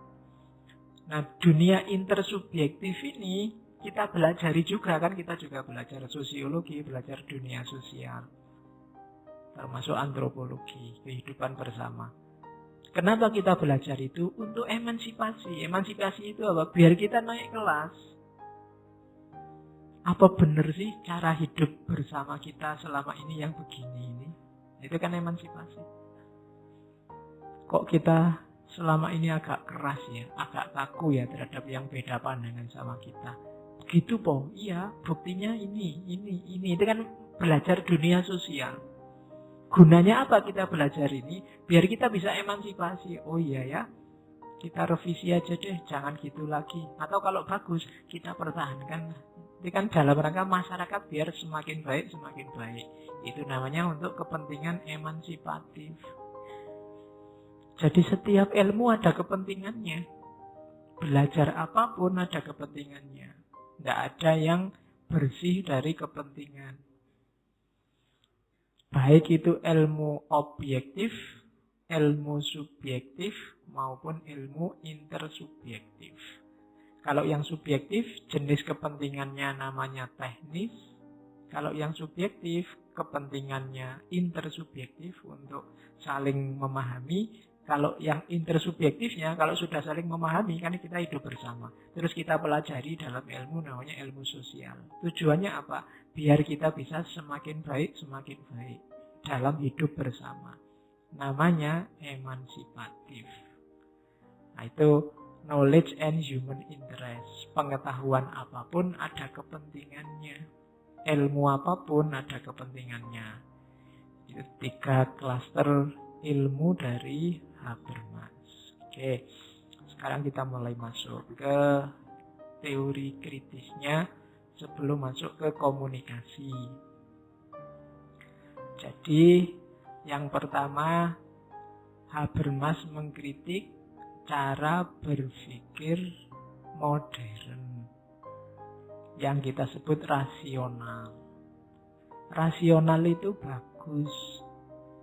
Nah, dunia intersubjektif ini kita belajari juga kan, kita juga belajar sosiologi, belajar dunia sosial. Termasuk antropologi, kehidupan bersama. Kenapa kita belajar itu? Untuk emansipasi. Emansipasi itu apa? Biar kita naik kelas. Apa benar sih cara hidup bersama kita selama ini yang begini ini? Itu kan emansipasi. Kok kita selama ini agak keras ya, agak kaku ya terhadap yang beda pandangan sama kita. Begitu po, iya buktinya ini. Itu kan belajar dunia sosial. Gunanya apa kita belajar ini? Biar kita bisa emansipasi. Oh iya ya, kita revisi aja deh, jangan gitu lagi. Atau kalau bagus, kita pertahankan. Itu kan dalam rangka masyarakat biar semakin baik, semakin baik. Itu namanya untuk kepentingan emansipatif. Jadi setiap ilmu ada kepentingannya. Belajar apapun ada kepentingannya. Tidak ada yang bersih dari kepentingan. Baik itu ilmu objektif, ilmu subjektif, maupun ilmu intersubjektif. Kalau yang subjektif, jenis kepentingannya namanya teknis. Kalau yang subjektif, kepentingannya intersubjektif untuk saling memahami. Kalau yang intersubjektifnya, kalau sudah saling memahami, kan kita hidup bersama. Terus kita pelajari dalam ilmu namanya ilmu sosial. Tujuannya apa? Biar kita bisa semakin baik dalam hidup bersama. Namanya emansipatif. Nah itu knowledge and human interest. Pengetahuan apapun ada kepentingannya. Ilmu apapun ada kepentingannya. Itu 3 klaster ilmu dari Habermas. Oke, sekarang kita mulai masuk ke teori kritisnya sebelum masuk ke komunikasi. Jadi, yang pertama, Habermas mengkritik cara berpikir modern yang kita sebut rasional. Rasional itu bagus.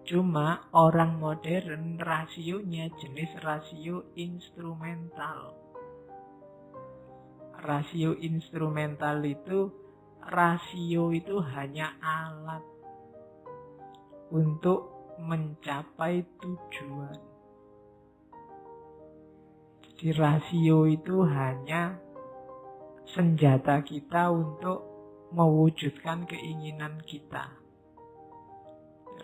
Cuma orang modern rasionya jenis rasio instrumental. Rasio instrumental itu rasio itu hanya alat untuk mencapai tujuan. Jadi rasio itu hanya senjata kita untuk mewujudkan keinginan kita.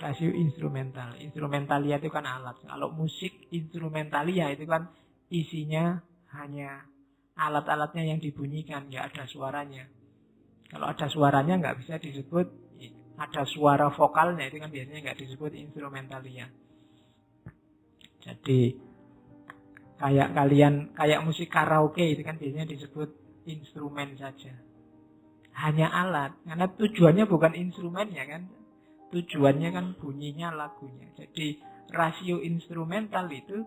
Rasio instrumental. Instrumentalia itu kan alat. Kalau musik instrumentalia itu kan isinya hanya alat-alatnya yang dibunyikan, nggak ada suaranya. Kalau ada suaranya nggak bisa disebut, ada suara vokalnya itu kan biasanya nggak disebut instrumentalia. Jadi kayak musik karaoke itu kan biasanya disebut instrumen saja. Hanya alat, karena tujuannya bukan instrumennya kan. Tujuannya kan bunyinya lagunya. Jadi rasio instrumental itu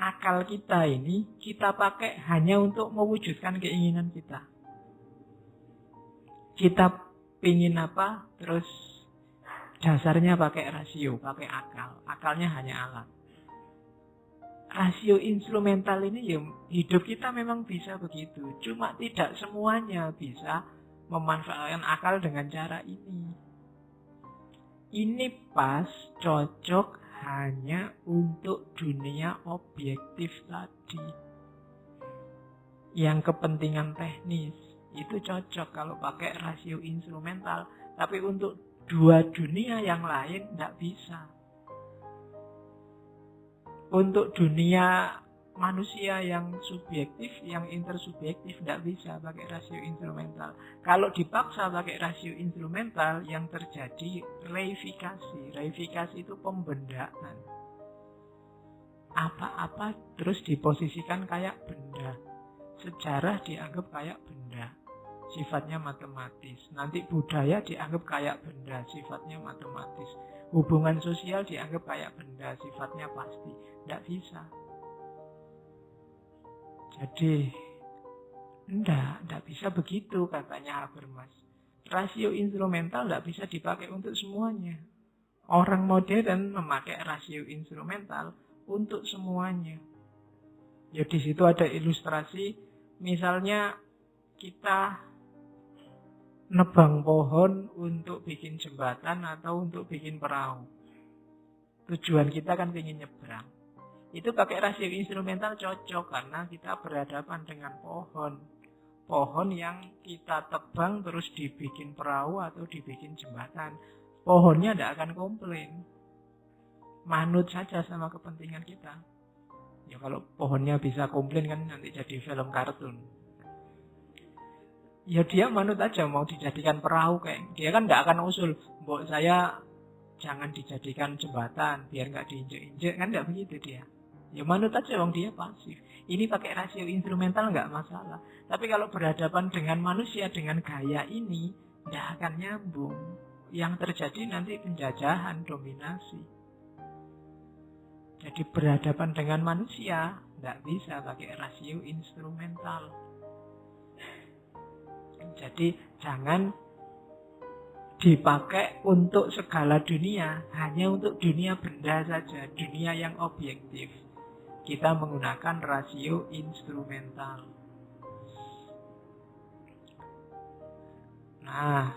akal kita ini kita pakai hanya untuk mewujudkan keinginan kita. Kita pingin apa, terus dasarnya pakai rasio, pakai akal. Akalnya hanya alat. Rasio instrumental ini ya hidup kita memang bisa begitu. Cuma tidak semuanya bisa memanfaatkan akal dengan cara ini. Ini pas cocok hanya untuk dunia objektif tadi. Yang kepentingan teknis itu cocok kalau pakai rasio instrumental. Tapi untuk dua dunia yang lain tidak bisa. Untuk dunia manusia yang subjektif, yang intersubjektif tidak bisa pakai rasio instrumental. Kalau dipaksa pakai rasio instrumental, yang terjadi reifikasi. Reifikasi itu pembendaan. Apa-apa terus diposisikan kayak benda. Sejarah dianggap kayak benda, sifatnya matematis. Nanti budaya dianggap kayak benda, sifatnya matematis. Hubungan sosial dianggap kayak benda, sifatnya pasti. Tidak bisa. Jadi, tidak bisa begitu katanya Habermas. Rasio instrumental tidak bisa dipakai untuk semuanya. Orang modern memakai rasio instrumental untuk semuanya. Ya di situ ada ilustrasi, misalnya kita nebang pohon untuk bikin jembatan atau untuk bikin perahu. Tujuan kita kan ingin nyebrang. Itu pakai rasio instrumental cocok karena kita berhadapan dengan pohon. Pohon yang kita tebang terus dibikin perahu atau dibikin jembatan. Pohonnya tidak akan komplain. Manut saja sama kepentingan kita. Ya kalau pohonnya bisa komplain kan nanti jadi film kartun. Ya dia manut aja mau dijadikan perahu kayak. Dia kan tidak akan usul, mbok saya jangan dijadikan jembatan biar nggak diinjek-injek, kan tidak begitu dia. Ya manut aja wong dia pasif. Ini pakai rasio instrumental nggak masalah. Tapi kalau berhadapan dengan manusia dengan gaya ini nggak akan nyambung. Yang terjadi nanti penjajahan, dominasi. Jadi berhadapan dengan manusia nggak bisa pakai rasio instrumental. Jadi jangan dipakai untuk segala dunia, hanya untuk dunia benda saja, dunia yang objektif. Kita menggunakan rasio instrumental. Nah,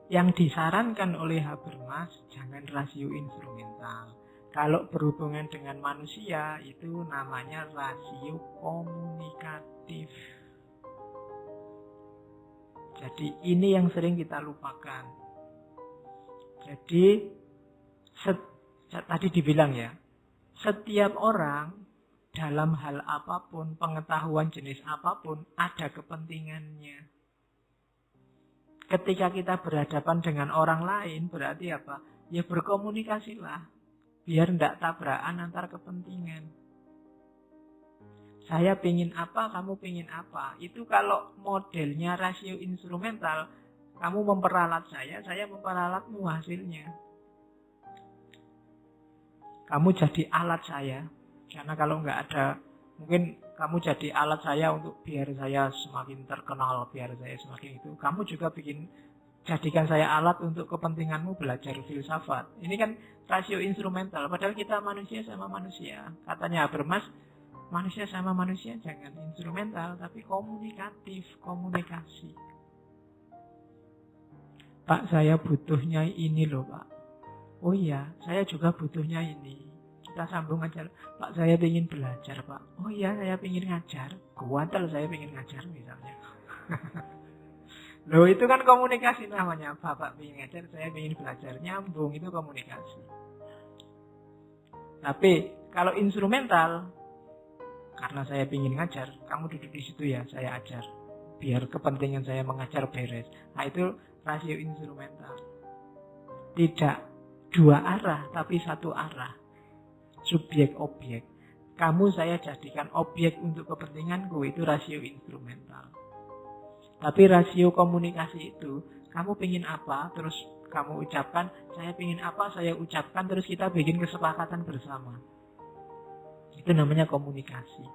yang disarankan oleh Habermas jangan rasio instrumental. Kalau berhubungan dengan manusia itu namanya rasio komunikatif. Jadi ini yang sering kita lupakan. Jadi tadi dibilang ya, setiap orang dalam hal apapun, pengetahuan jenis apapun ada kepentingannya. Ketika kita berhadapan dengan orang lain berarti apa? Ya berkomunikasilah. Biar tidak tabrakan antar kepentingan. Saya pingin apa, kamu pingin apa. Itu kalau modelnya rasio instrumental, kamu memperalat saya memperalatmu hasilnya. Kamu jadi alat saya. Karena kalau nggak ada, mungkin kamu jadi alat saya untuk biar saya semakin terkenal, biar saya semakin itu. Kamu juga jadikan saya alat untuk kepentinganmu belajar filsafat. Ini kan rasio instrumental. Padahal kita manusia sama manusia. Katanya Habermas, manusia sama manusia jangan instrumental, tapi komunikatif, komunikasi. Pak, saya butuhnya ini loh Pak. Oh iya, saya juga butuhnya ini. Kita sambung aja. Pak, saya ingin belajar Pak. Oh iya, saya ingin ngajar. Kuantel saya ingin ngajar misalnya. Loh itu kan komunikasi namanya. Bapak ingin ngajar, saya ingin belajar. Nyambung, itu komunikasi. Tapi kalau instrumental, karena saya ingin ngajar, kamu duduk di situ ya, saya ajar. Biar kepentingan saya mengajar beres. Nah itu rasio instrumental. Tidak dua arah, tapi satu arah. Subjek objek. Kamu saya jadikan objek untuk kepentinganku, itu rasio instrumental. Tapi rasio komunikasi itu, kamu pengen apa, terus kamu ucapkan, saya pengen apa, saya ucapkan, terus kita bikin kesepakatan bersama. Itu namanya komunikasi.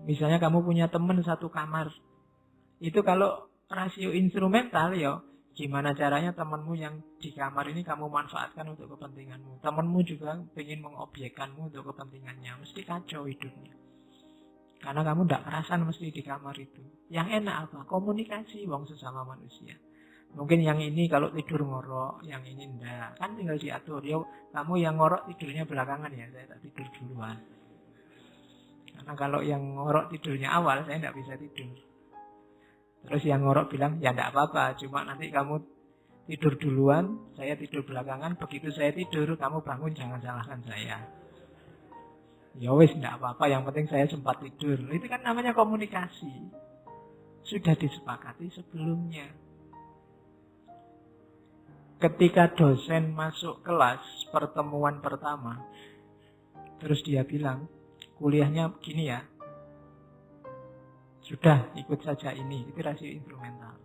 Misalnya kamu punya teman satu kamar. Itu kalau rasio instrumental ya, gimana caranya temanmu yang di kamar ini kamu manfaatkan untuk kepentinganmu. Temanmu juga pengen mengobjekkanmu untuk kepentingannya. Mesti kacau hidupnya. Karena kamu tidak kerasan mesti di kamar itu. Yang enak apa? Komunikasi wong sesama manusia. Mungkin yang ini kalau tidur ngorok, yang ini enggak. Kan tinggal diatur. Yo, kamu yang ngorok tidurnya belakangan ya, saya tak tidur duluan. Karena kalau yang ngorok tidurnya awal, saya tidak bisa tidur. Terus yang ngorok bilang, ya tidak apa-apa, cuma nanti kamu tidur duluan, saya tidur belakangan, begitu saya tidur, kamu bangun, jangan salahkan saya. Ya wis, tidak apa-apa, yang penting saya sempat tidur. Itu kan namanya komunikasi. Sudah disepakati sebelumnya. Ketika dosen masuk kelas pertemuan pertama, terus dia bilang, kuliahnya gini ya, sudah ikut saja ini, itu rasio instrumental.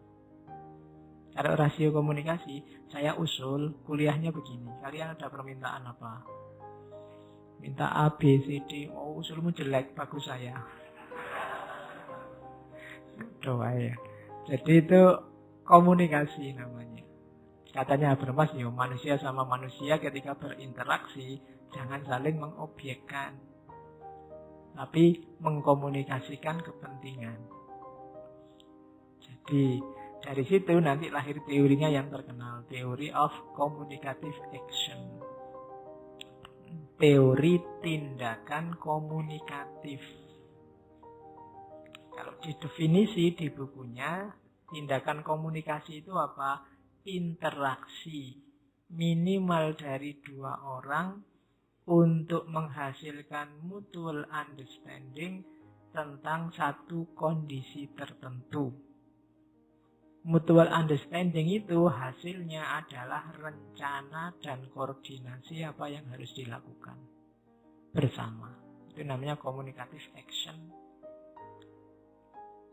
Kalau rasio komunikasi, saya usul kuliahnya begini, kalian ada permintaan apa? Minta A, B, C, D, oh usulmu jelek, bagus saya. Doa ya. Jadi itu komunikasi namanya. Katanya Habermas, ya manusia sama manusia ketika berinteraksi, jangan saling mengobjekkan. Tapi mengkomunikasikan kepentingan. Jadi dari situ nanti lahir teorinya yang terkenal, Theory of Communicative Action. Teori tindakan komunikatif. Kalau didefinisi di bukunya, tindakan komunikasi itu apa? Interaksi minimal dari dua orang untuk menghasilkan mutual understanding tentang satu kondisi tertentu. Mutual understanding itu hasilnya adalah rencana dan koordinasi apa yang harus dilakukan bersama. Itu namanya communicative action.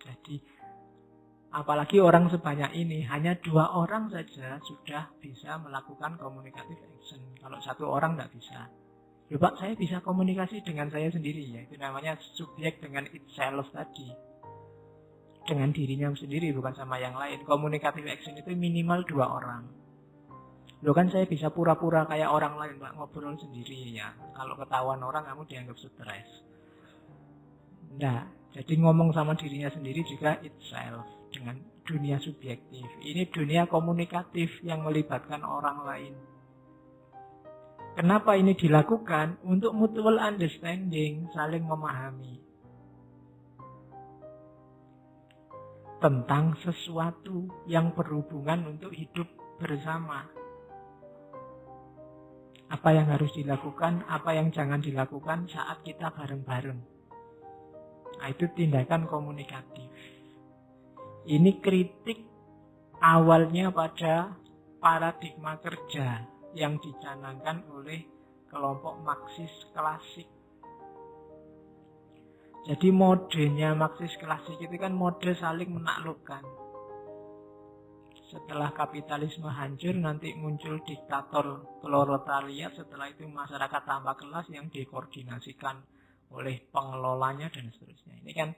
Jadi, apalagi orang sebanyak ini, hanya 2 orang saja sudah bisa melakukan communicative action. Kalau 1 orang tidak bisa. Ya Pak, saya bisa komunikasi dengan saya sendiri ya. Itu namanya subjek dengan itself tadi. Dengan dirinya sendiri, bukan sama yang lain. Communicative action itu minimal 2 orang. Loh kan saya bisa pura-pura kayak orang lain, Pak, ngobrol sendiri ya. Kalau ketahuan orang, kamu dianggap stres. Nah, jadi ngomong sama dirinya sendiri juga itself. Dengan dunia subjektif. Ini dunia komunikatif yang melibatkan orang lain. Kenapa ini dilakukan? Untuk mutual understanding, saling memahami tentang sesuatu yang berhubungan untuk hidup bersama. Apa yang harus dilakukan, apa yang jangan dilakukan saat kita bareng-bareng. Nah, itu tindakan komunikatif. Ini kritik awalnya pada paradigma kerja yang dicanangkan oleh kelompok Marxis klasik. Jadi modenya Marxis klasik itu kan mode saling menaklukkan. Setelah kapitalisme hancur, nanti muncul diktator proletariat. Setelah itu masyarakat tanpa kelas yang dikoordinasikan oleh pengelolanya dan seterusnya. Ini kan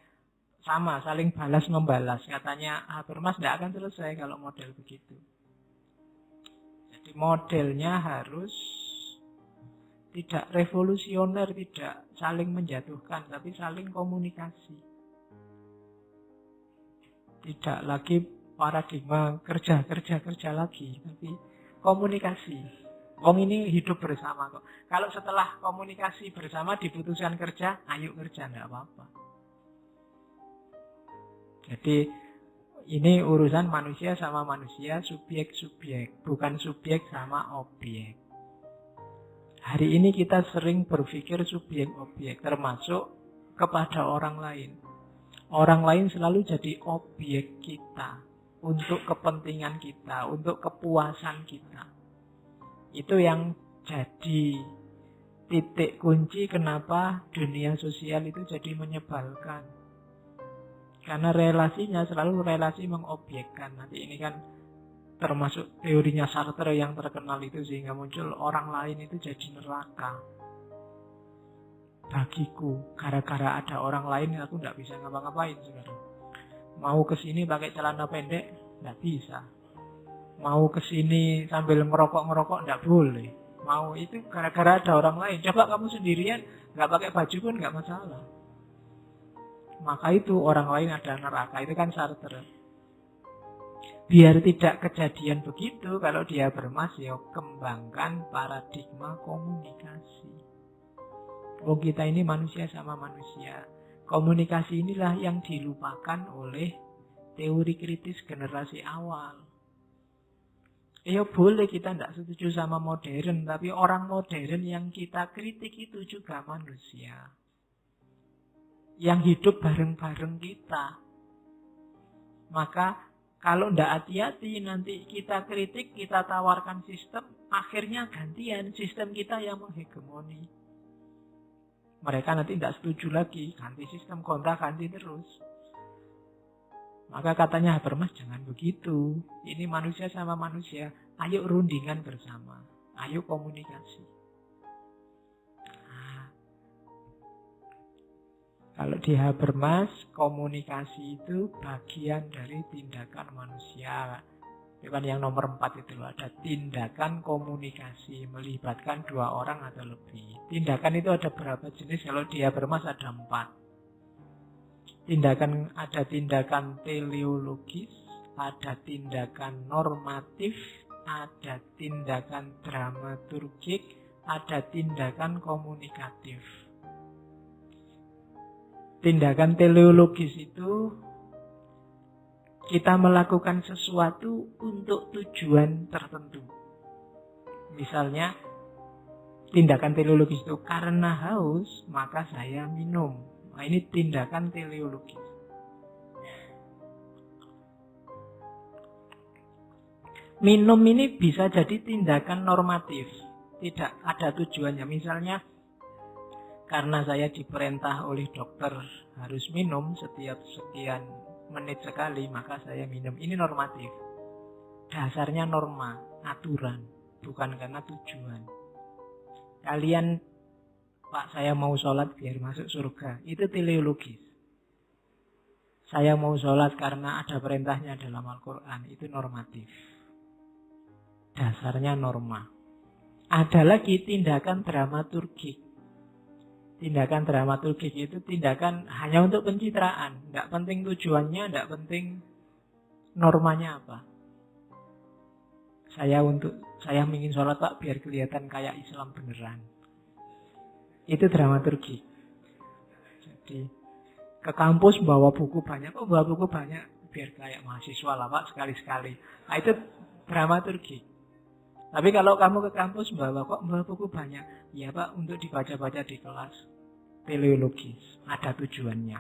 sama, saling balas membalas. Katanya Habermas tidak akan selesai kalau model begitu. Jadi modelnya harus tidak revolusioner, tidak saling menjatuhkan, tapi saling komunikasi. Tidak lagi paradigma kerja lagi, tapi komunikasi. Wong ini hidup bersama kok. Kalau setelah komunikasi bersama diputuskan kerja, ayo kerja, nggak apa-apa. Jadi ini urusan manusia sama manusia, subjek-subjek, bukan subjek sama objek. Hari ini kita sering berpikir subjek-objek, termasuk kepada orang lain. Orang lain selalu jadi objek kita, untuk kepentingan kita, untuk kepuasan kita. Itu yang jadi titik kunci kenapa dunia sosial itu jadi menyebalkan. Karena relasinya selalu relasi mengobjekkan. Nanti ini kan termasuk teorinya Sartre yang terkenal itu, sehingga muncul orang lain itu jadi neraka. Bagiku, gara-gara ada orang lain aku nggak bisa ngapa-ngapain sekarang. Mau kesini pakai celana pendek, nggak bisa. Mau kesini sambil ngerokok nggak boleh. Mau itu gara-gara ada orang lain. Coba kamu sendirian nggak pakai baju pun nggak masalah. Maka itu orang lain ada neraka. Itu kan Sartre. Biar tidak kejadian begitu, kalau dia bermas, ya kembangkan paradigma komunikasi. Oh, kita ini manusia sama manusia. Komunikasi inilah yang dilupakan oleh teori kritis generasi awal. Ya boleh kita tidak setuju sama modern, tapi orang modern yang kita kritik itu juga manusia. Yang hidup bareng-bareng kita. Maka kalau tidak hati-hati nanti kita kritik, kita tawarkan sistem, akhirnya gantian sistem kita yang menghegemoni. Mereka nanti tidak setuju lagi, ganti sistem, gonta-ganti terus. Maka katanya Habermas, jangan begitu. Ini manusia sama manusia. Ayo rundingan bersama. Ayo komunikasi. Nah, kalau di Habermas, komunikasi itu bagian dari tindakan manusia. Itu kan yang nomor 4 itu loh. Ada tindakan komunikasi, melibatkan 2 orang atau lebih. Tindakan itu ada berapa jenis? Kalau di Habermas ada 4. Ada tindakan teleologis, ada tindakan normatif, ada tindakan dramaturgik, ada tindakan komunikatif. Tindakan teleologis itu kita melakukan sesuatu untuk tujuan tertentu. Misalnya, tindakan teleologis itu karena haus, maka saya minum. Nah, ini tindakan teleologis. Minum ini bisa jadi tindakan normatif. Tidak ada tujuannya. Misalnya, karena saya diperintah oleh dokter harus minum setiap sekian menit sekali, maka saya minum. Ini normatif. Dasarnya norma, aturan, bukan karena tujuan. Kalian, Pak, saya mau sholat biar masuk surga. Itu teleologis. Saya mau sholat karena ada perintahnya dalam Al-Quran. Itu normatif. Dasarnya norma. Ada lagi tindakan dramaturgik. Tindakan dramaturgik itu tindakan hanya untuk pencitraan. Tidak penting tujuannya, tidak penting normanya apa. Saya ingin sholat, Pak, biar kelihatan kayak Islam beneran. Itu dramaturgi. Jadi ke kampus bawa buku banyak. Oh, bawa buku banyak biar kayak mahasiswa lah, Pak, sekali-sekali. Nah, itu dramaturgi. Tapi kalau kamu ke kampus bawa buku banyak, ya Pak, untuk dibaca-baca di kelas. Teleologis, ada tujuannya.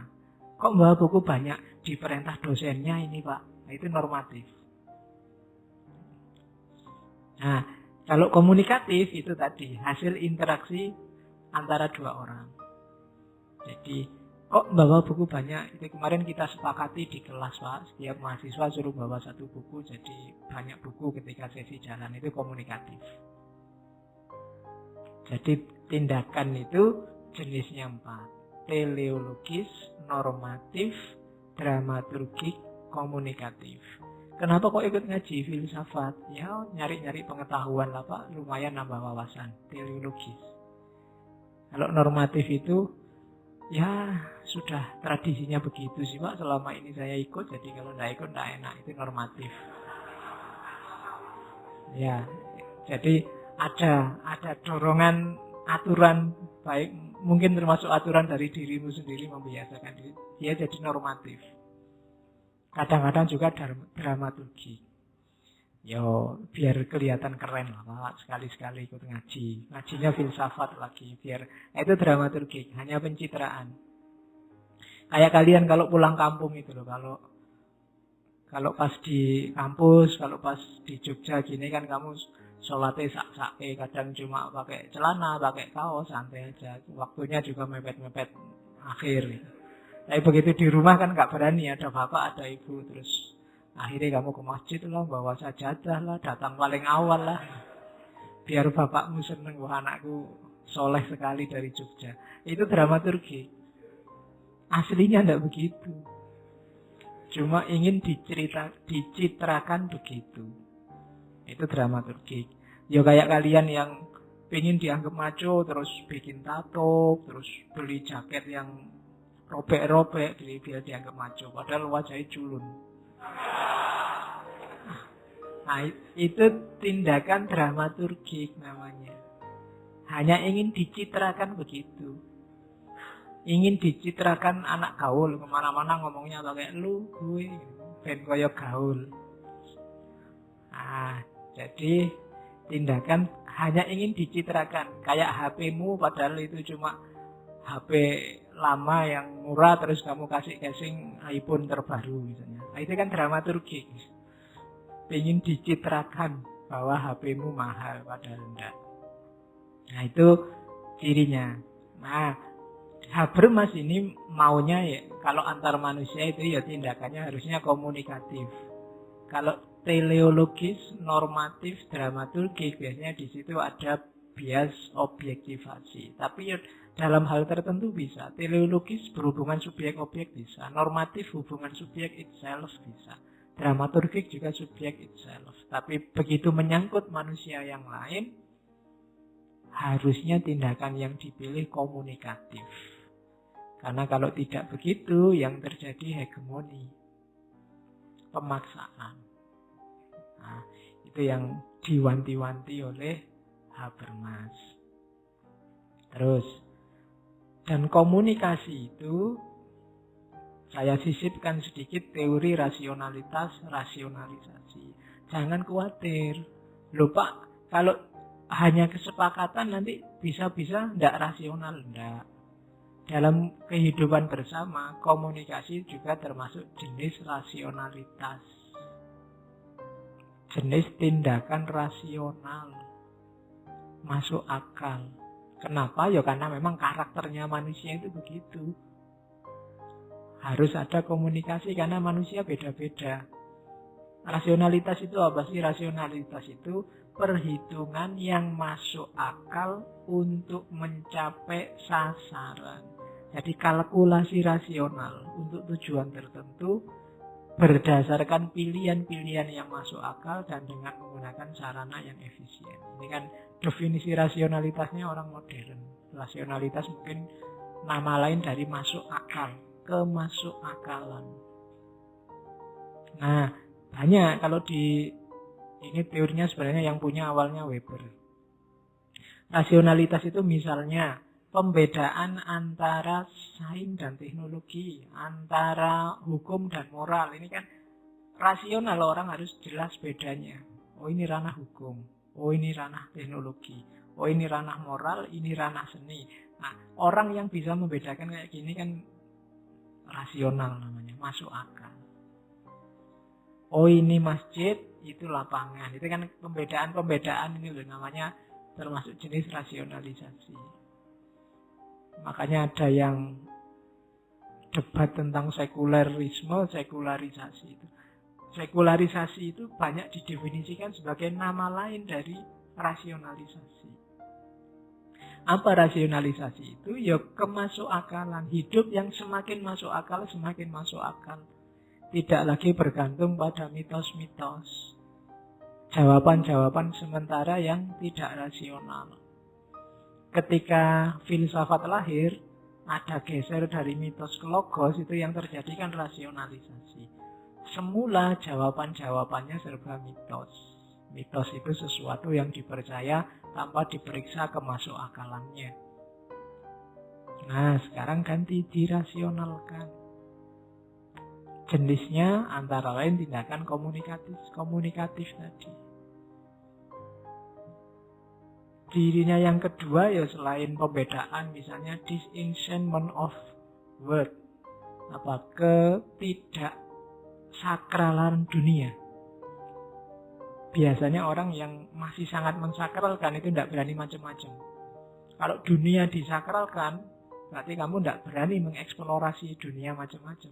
Kok bawa buku banyak, diperintah dosennya ini, Pak. Nah, itu normatif. Nah, kalau komunikatif itu tadi hasil interaksi antara 2 orang. Jadi, kok bawa buku banyak? Itu kemarin kita sepakati di kelas, Pak. Setiap mahasiswa suruh bawa 1 buku, jadi banyak buku ketika sesi jalan. Itu komunikatif. Jadi, tindakan itu jenisnya 4. Teleologis, normatif, dramaturgik, komunikatif. Kenapa kok ikut ngaji filsafat? Ya, nyari-nyari pengetahuan lah, Pak. Lumayan nambah wawasan. Teleologis. Kalau normatif itu Ya sudah tradisinya begitu sih Pak, selama ini saya ikut, jadi kalau tidak ikut tidak enak, itu normatif. Ya, jadi ada dorongan aturan, baik mungkin termasuk aturan dari dirimu sendiri membiasakan diri, dia jadi normatif. Kadang-kadang juga dramaturgi. Yo, biar kelihatan keren lah Pak, sekali-sekali ikut ngaji. Ngajinya filsafat lagi, biar itu dramaturgi, hanya pencitraan. Kayak kalian kalau pulang kampung itu loh, kalau pas di kampus, kalau pas di Jogja gini kan kamu sholatnya sak-sake, kadang cuma pakai celana, pakai kaos, santai aja. Waktunya juga mepet-mepet akhir. Tapi begitu di rumah kan nggak berani, ada bapak, ada ibu, terus akhirnya kamu ke masjid lah, bawa sajadah lah, datang paling awal lah. Biar bapakmu seneng, wah anakku soleh sekali dari Jogja. Itu dramaturgi. Aslinya tidak begitu. Cuma ingin dicitrakan begitu. Itu dramaturgi. Ya kayak kalian yang ingin dianggap maco, terus bikin tato, terus beli jaket yang robek-robek, biar dianggap maco. Padahal wajahnya culun. Nah, itu tindakan dramaturgik namanya. Hanya ingin dicitrakan begitu. Ingin dicitrakan anak gaul, kemana-mana ngomongnya pakai lu, gue, ben koyo gaul. Nah, jadi tindakan hanya ingin dicitrakan. Kayak HP-mu padahal itu cuma HP lama yang murah, terus kamu kasih casing iPhone terbaru misalnya. Nah, itu kan dramaturgik. Ingin dicitrakan bahwa HP-mu mahal padahal enggak. Nah itu cirinya. Nah Habermas ini maunya ya kalau antar manusia itu ya tindakannya harusnya komunikatif. Kalau teleologis, normatif, dramaturgik biasanya di situ ada bias objektivasi. Tapi ya dalam hal tertentu bisa. Teleologis berhubungan subjek-objek bisa. Normatif hubungan subjek itself bisa. Dramaturgik juga subjek itself. Tapi begitu menyangkut manusia yang lain, harusnya tindakan yang dipilih komunikatif. Karena kalau tidak begitu, yang terjadi hegemoni, pemaksaan. Nah, itu yang diwanti-wanti oleh Habermas. Terus, dan komunikasi itu saya sisipkan sedikit teori rasionalitas, rasionalisasi. Jangan khawatir. Loh Pak, kalau hanya kesepakatan nanti bisa-bisa tidak rasional. Tidak. Dalam kehidupan bersama, komunikasi juga termasuk jenis rasionalitas. Jenis tindakan rasional. Masuk akal. Kenapa? Ya karena memang karakternya manusia itu begitu. Harus ada komunikasi karena manusia beda-beda. Rasionalitas itu apa sih? Rasionalitas itu perhitungan yang masuk akal untuk mencapai sasaran. Jadi kalkulasi rasional untuk tujuan tertentu berdasarkan pilihan-pilihan yang masuk akal dan dengan menggunakan sarana yang efisien. Ini kan definisi rasionalitasnya orang modern. Rasionalitas mungkin nama lain dari masuk akal. Kemasuk akalan. Nah, banyak kalau ini teorinya sebenarnya yang punya awalnya Weber. Rasionalitas itu misalnya pembedaan antara sains dan teknologi, antara hukum dan moral. Ini kan rasional, orang harus jelas bedanya. Oh ini ranah hukum, oh ini ranah teknologi, oh ini ranah moral, ini ranah seni. Nah, orang yang bisa membedakan kayak gini kan rasional namanya, masuk akal. Oh ini masjid, itu lapangan. Itu kan pembedaan ini loh namanya termasuk jenis rasionalisasi. Makanya ada yang debat tentang sekularisme, sekularisasi itu. Sekularisasi itu banyak didefinisikan sebagai nama lain dari rasionalisasi. Apa rasionalisasi itu? Ya kemasuk akalan. Hidup yang semakin masuk akal, semakin masuk akal. Tidak lagi bergantung pada mitos-mitos. Jawaban-jawaban sementara yang tidak rasional. Ketika filsafat lahir, ada geser dari mitos ke logos, itu yang terjadi kan rasionalisasi. Semula jawaban-jawabannya serba mitos. Mitos itu sesuatu yang dipercaya tanpa diperiksa kemasuk akalannya. Nah, sekarang ganti dirasionalkan. Jenisnya antara lain tindakan komunikatif tadi. Cirinya yang kedua ya selain pembedaan, misalnya disenchantment of word, ketidaksakralan dunia. Biasanya orang yang masih sangat mensakralkan itu tidak berani macam-macam. Kalau dunia disakralkan, berarti kamu tidak berani mengeksplorasi dunia macam-macam.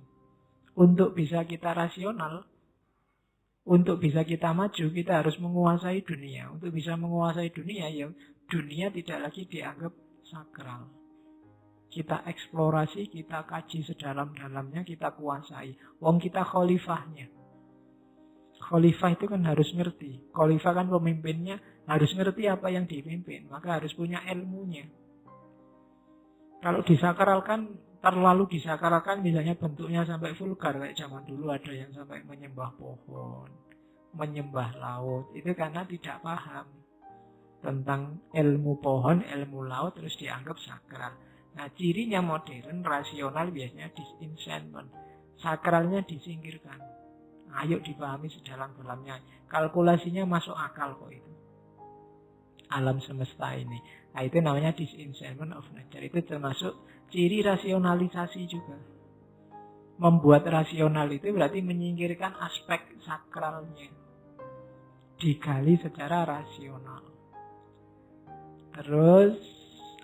Untuk bisa kita rasional, untuk bisa kita maju, kita harus menguasai dunia. Untuk bisa menguasai dunia, ya dunia tidak lagi dianggap sakral. Kita eksplorasi, kita kaji sedalam-dalamnya, kita kuasai. Wong kita khalifahnya. Khalifah itu kan harus ngerti. Khalifah kan pemimpinnya harus ngerti apa yang dipimpin. Maka harus punya ilmunya. Kalau disakralkan, terlalu disakralkan, misalnya bentuknya sampai vulgar. Kayak zaman dulu ada yang sampai menyembah pohon, menyembah laut. Itu karena tidak paham tentang ilmu pohon, ilmu laut, terus dianggap sakral. Nah, cirinya modern, rasional biasanya disenchantment. Sakralnya disingkirkan. Ayo dipahami sedalam-dalamnya. Kalkulasinya masuk akal kok itu. Alam semesta ini. Nah, itu namanya disenchantment of nature. Itu termasuk ciri rasionalisasi juga. Membuat rasional itu berarti menyingkirkan aspek sakralnya. Digali secara rasional. Terus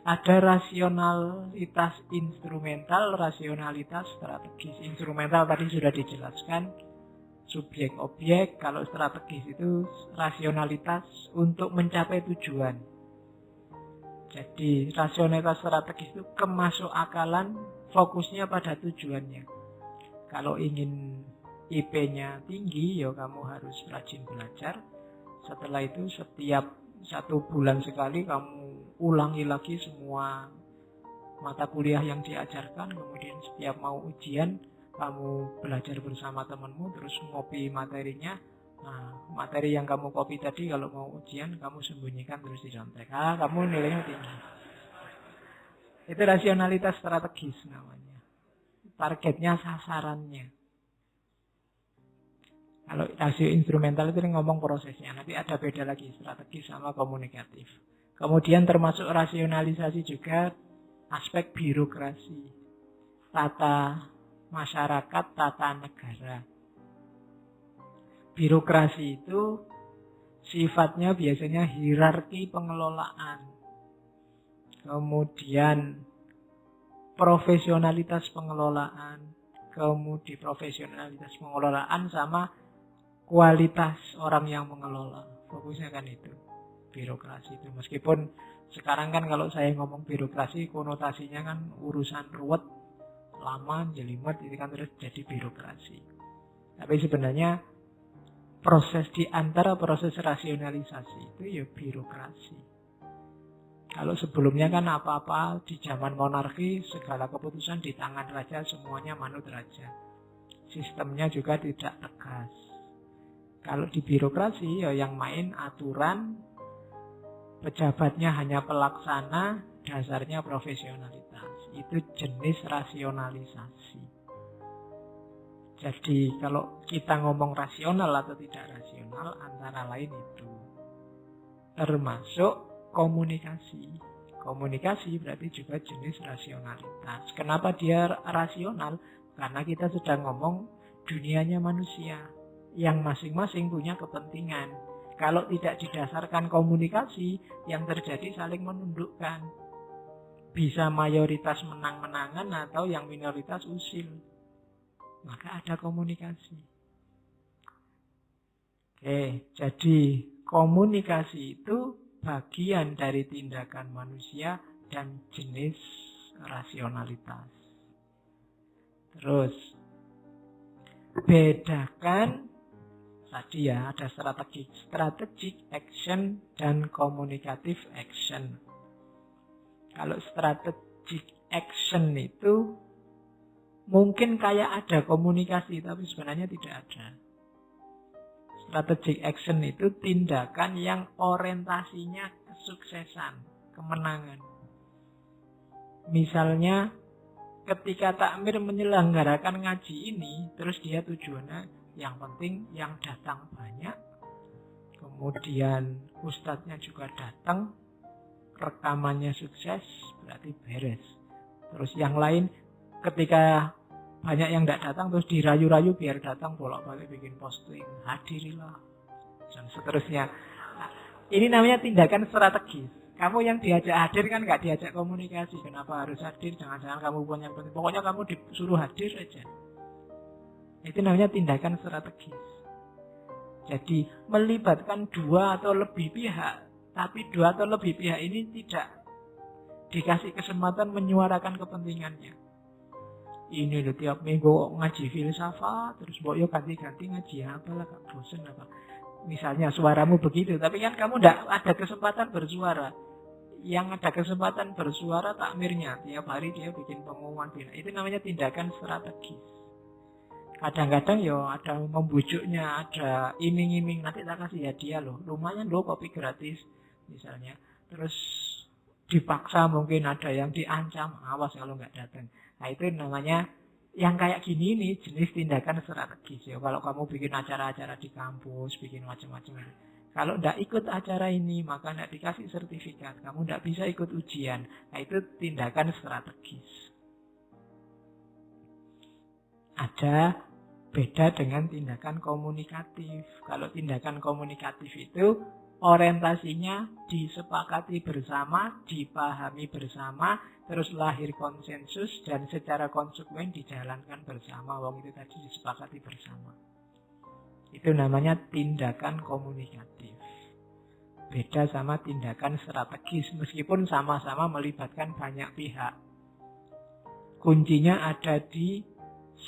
ada rasionalitas instrumental, rasionalitas strategis. Instrumental tadi sudah dijelaskan. Subjek objek, kalau strategis itu rasionalitas untuk mencapai tujuan. Jadi rasionalitas strategis itu kemasuk akalan, fokusnya pada tujuannya. Kalau ingin IP-nya tinggi, ya kamu harus rajin belajar. Setelah itu setiap 1 bulan sekali kamu ulangi lagi semua mata kuliah yang diajarkan. Kemudian setiap mau ujian, kamu belajar bersama temanmu, terus ngopi materinya. Nah, materi yang kamu copy tadi kalau mau ujian, kamu sembunyikan terus di contek. Kamu nilainya tinggi. Itu rasionalitas strategis namanya. Targetnya, sasarannya. Kalau rasio instrumental itu ngomong prosesnya. Nanti ada beda lagi, strategis sama komunikatif. Kemudian termasuk rasionalisasi juga aspek birokrasi. Tata masyarakat, tata negara. Birokrasi itu sifatnya biasanya hierarki pengelolaan. Kemudian profesionalitas pengelolaan. Kemudian profesionalitas pengelolaan sama kualitas orang yang mengelola. Fokusnya kan itu. Birokrasi itu. Meskipun sekarang kan kalau saya ngomong birokrasi, konotasinya kan urusan ruwet, lama, jelimet, itu kan terus jadi birokrasi. Tapi sebenarnya proses di antara proses rasionalisasi itu ya birokrasi. Kalau sebelumnya kan apa-apa di zaman monarki, segala keputusan di tangan raja, semuanya manut raja. Sistemnya juga tidak tegas. Kalau di birokrasi ya yang main aturan, pejabatnya hanya pelaksana, dasarnya profesionalitas. Itu jenis rasionalisasi. Jadi kalau kita ngomong rasional atau tidak rasional, antara lain itu. Termasuk komunikasi. Komunikasi berarti juga jenis rasionalitas. Kenapa dia rasional? Karena kita sedang ngomong dunianya manusia. Yang masing-masing punya kepentingan. Kalau tidak didasarkan komunikasi, yang terjadi saling menundukkan. Bisa mayoritas menang-menangan atau yang minoritas usil. Maka ada komunikasi. Oke, jadi komunikasi itu bagian dari tindakan manusia dan jenis rasionalitas. Terus, bedakan tadi ya, ada strategic action dan communicative action. Kalau strategic action itu mungkin kayak ada komunikasi, tapi sebenarnya tidak ada. Strategic action itu tindakan yang orientasinya kesuksesan, kemenangan. Misalnya ketika takmir menyelenggarakan ngaji ini, terus dia tujuannya yang penting yang datang banyak, kemudian ustadznya juga datang, rekamannya sukses, berarti beres. Terus yang lain ketika banyak yang tidak datang terus dirayu-rayu biar datang, bolak-balik bikin posting, hadirilah dan seterusnya. Nah, ini namanya tindakan strategis. Kamu yang diajak hadir kan nggak diajak komunikasi. Kenapa harus hadir? Jangan-jangan kamu punya penting. Pokoknya kamu disuruh hadir aja. Itu namanya tindakan strategis. Jadi melibatkan dua atau lebih pihak, tapi dua atau lebih pihak ini tidak dikasih kesempatan menyuarakan kepentingannya. Ini loh tiap minggu ngaji filsafat, terus yo ganti-ganti ngaji apa lah, gak bosen apa. Misalnya suaramu begitu, tapi kan kamu tidak ada kesempatan bersuara. Yang ada kesempatan bersuara takmirnya, tiap hari dia bikin pengumuman. Itu namanya tindakan strategis. Kadang-kadang ada membujuknya, ada iming-iming, nanti tak kasih hadiah loh, lumayan loh kopi gratis misalnya. Terus dipaksa, mungkin ada yang diancam, awas kalau nggak datang. Nah itu namanya yang kayak gini nih jenis tindakan strategis. Kalau kamu bikin acara-acara di kampus, bikin macam-macam, kalau tidak ikut acara ini maka tidak dikasih sertifikat, kamu tidak bisa ikut ujian. Nah itu tindakan strategis. Ada beda dengan tindakan komunikatif. Kalau tindakan komunikatif itu orientasinya disepakati bersama, dipahami bersama, terus lahir konsensus dan secara konsekuen dijalankan bersama. Wong itu tadi disepakati bersama. Itu namanya tindakan komunikatif. Beda sama tindakan strategis, meskipun sama-sama melibatkan banyak pihak. Kuncinya ada di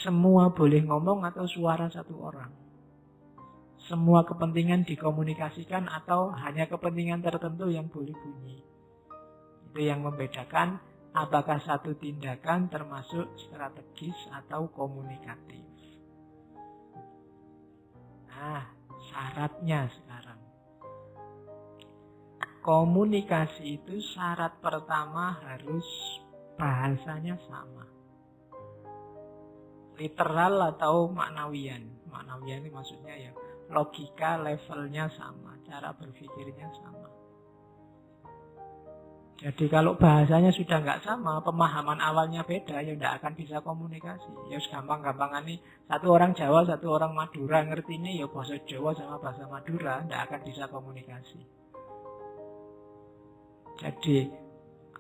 semua boleh ngomong atau suara satu orang. Semua kepentingan dikomunikasikan atau hanya kepentingan tertentu yang boleh bunyi. Itu yang membedakan apakah satu tindakan termasuk strategis atau komunikatif. Nah, syaratnya sekarang. Komunikasi itu syarat pertama harus bahasanya sama. Literal atau maknawian. Maknawian ini maksudnya logika levelnya sama, cara berpikirnya sama. Jadi kalau bahasanya sudah nggak sama, pemahaman awalnya beda, tidak akan bisa komunikasi. Gampang-gampangan nih, satu orang Jawa, satu orang Madura, ngertinya bahasa Jawa sama bahasa Madura, tidak akan bisa komunikasi. Jadi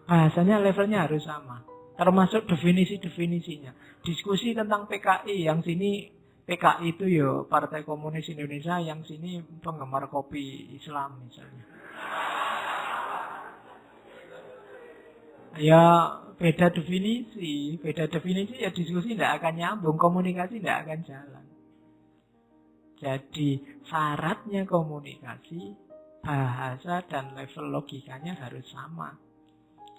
bahasanya levelnya harus sama. Termasuk definisi-definisinya. Diskusi tentang PKI, yang sini PKI itu Partai Komunis Indonesia, yang sini penggemar kopi Islam misalnya. Beda definisi diskusi tidak akan nyambung, komunikasi tidak akan jalan. Jadi syaratnya komunikasi, bahasa dan level logikanya harus sama.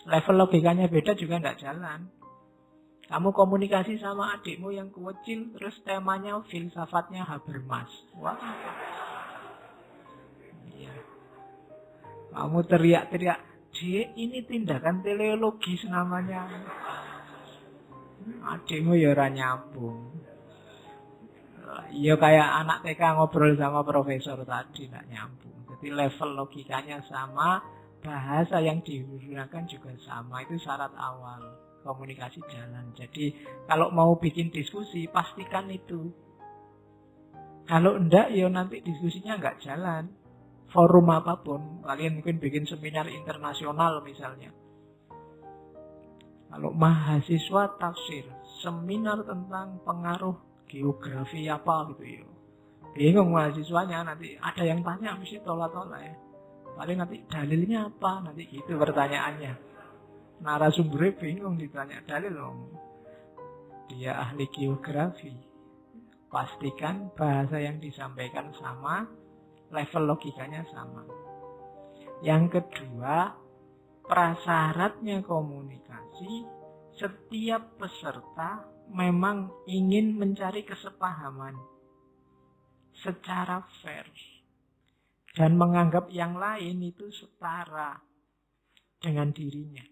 Level logikanya beda juga tidak jalan. Kamu komunikasi sama adikmu yang kecil, terus temanya filsafatnya Habermas. Wah. Iya. Kamu teriak-teriak, "Dek, ini tindakan teleologis namanya." Adikmu ora nyambung. Kayak anak TK ngobrol sama profesor tadi, tidak nyambung. Jadi level logikanya sama, bahasa yang digunakan juga sama. Itu syarat awal komunikasi jalan. Jadi kalau mau bikin diskusi, pastikan itu. Kalau enggak, nanti diskusinya enggak jalan. Forum apapun, kalian mungkin bikin seminar internasional misalnya. Kalau mahasiswa tafsir, seminar tentang pengaruh geografi apa gitu bingung mahasiswanya, nanti ada yang tanya mesti tolak-tolak Paling nanti dalilnya apa, nanti gitu pertanyaannya. Narasumbernya bingung ditanya dalil dia ahli geografi. Pastikan bahasa yang disampaikan sama, level logikanya sama. Yang kedua, prasyaratnya komunikasi setiap peserta memang ingin mencari kesepahaman secara fair dan menganggap yang lain itu setara dengan dirinya.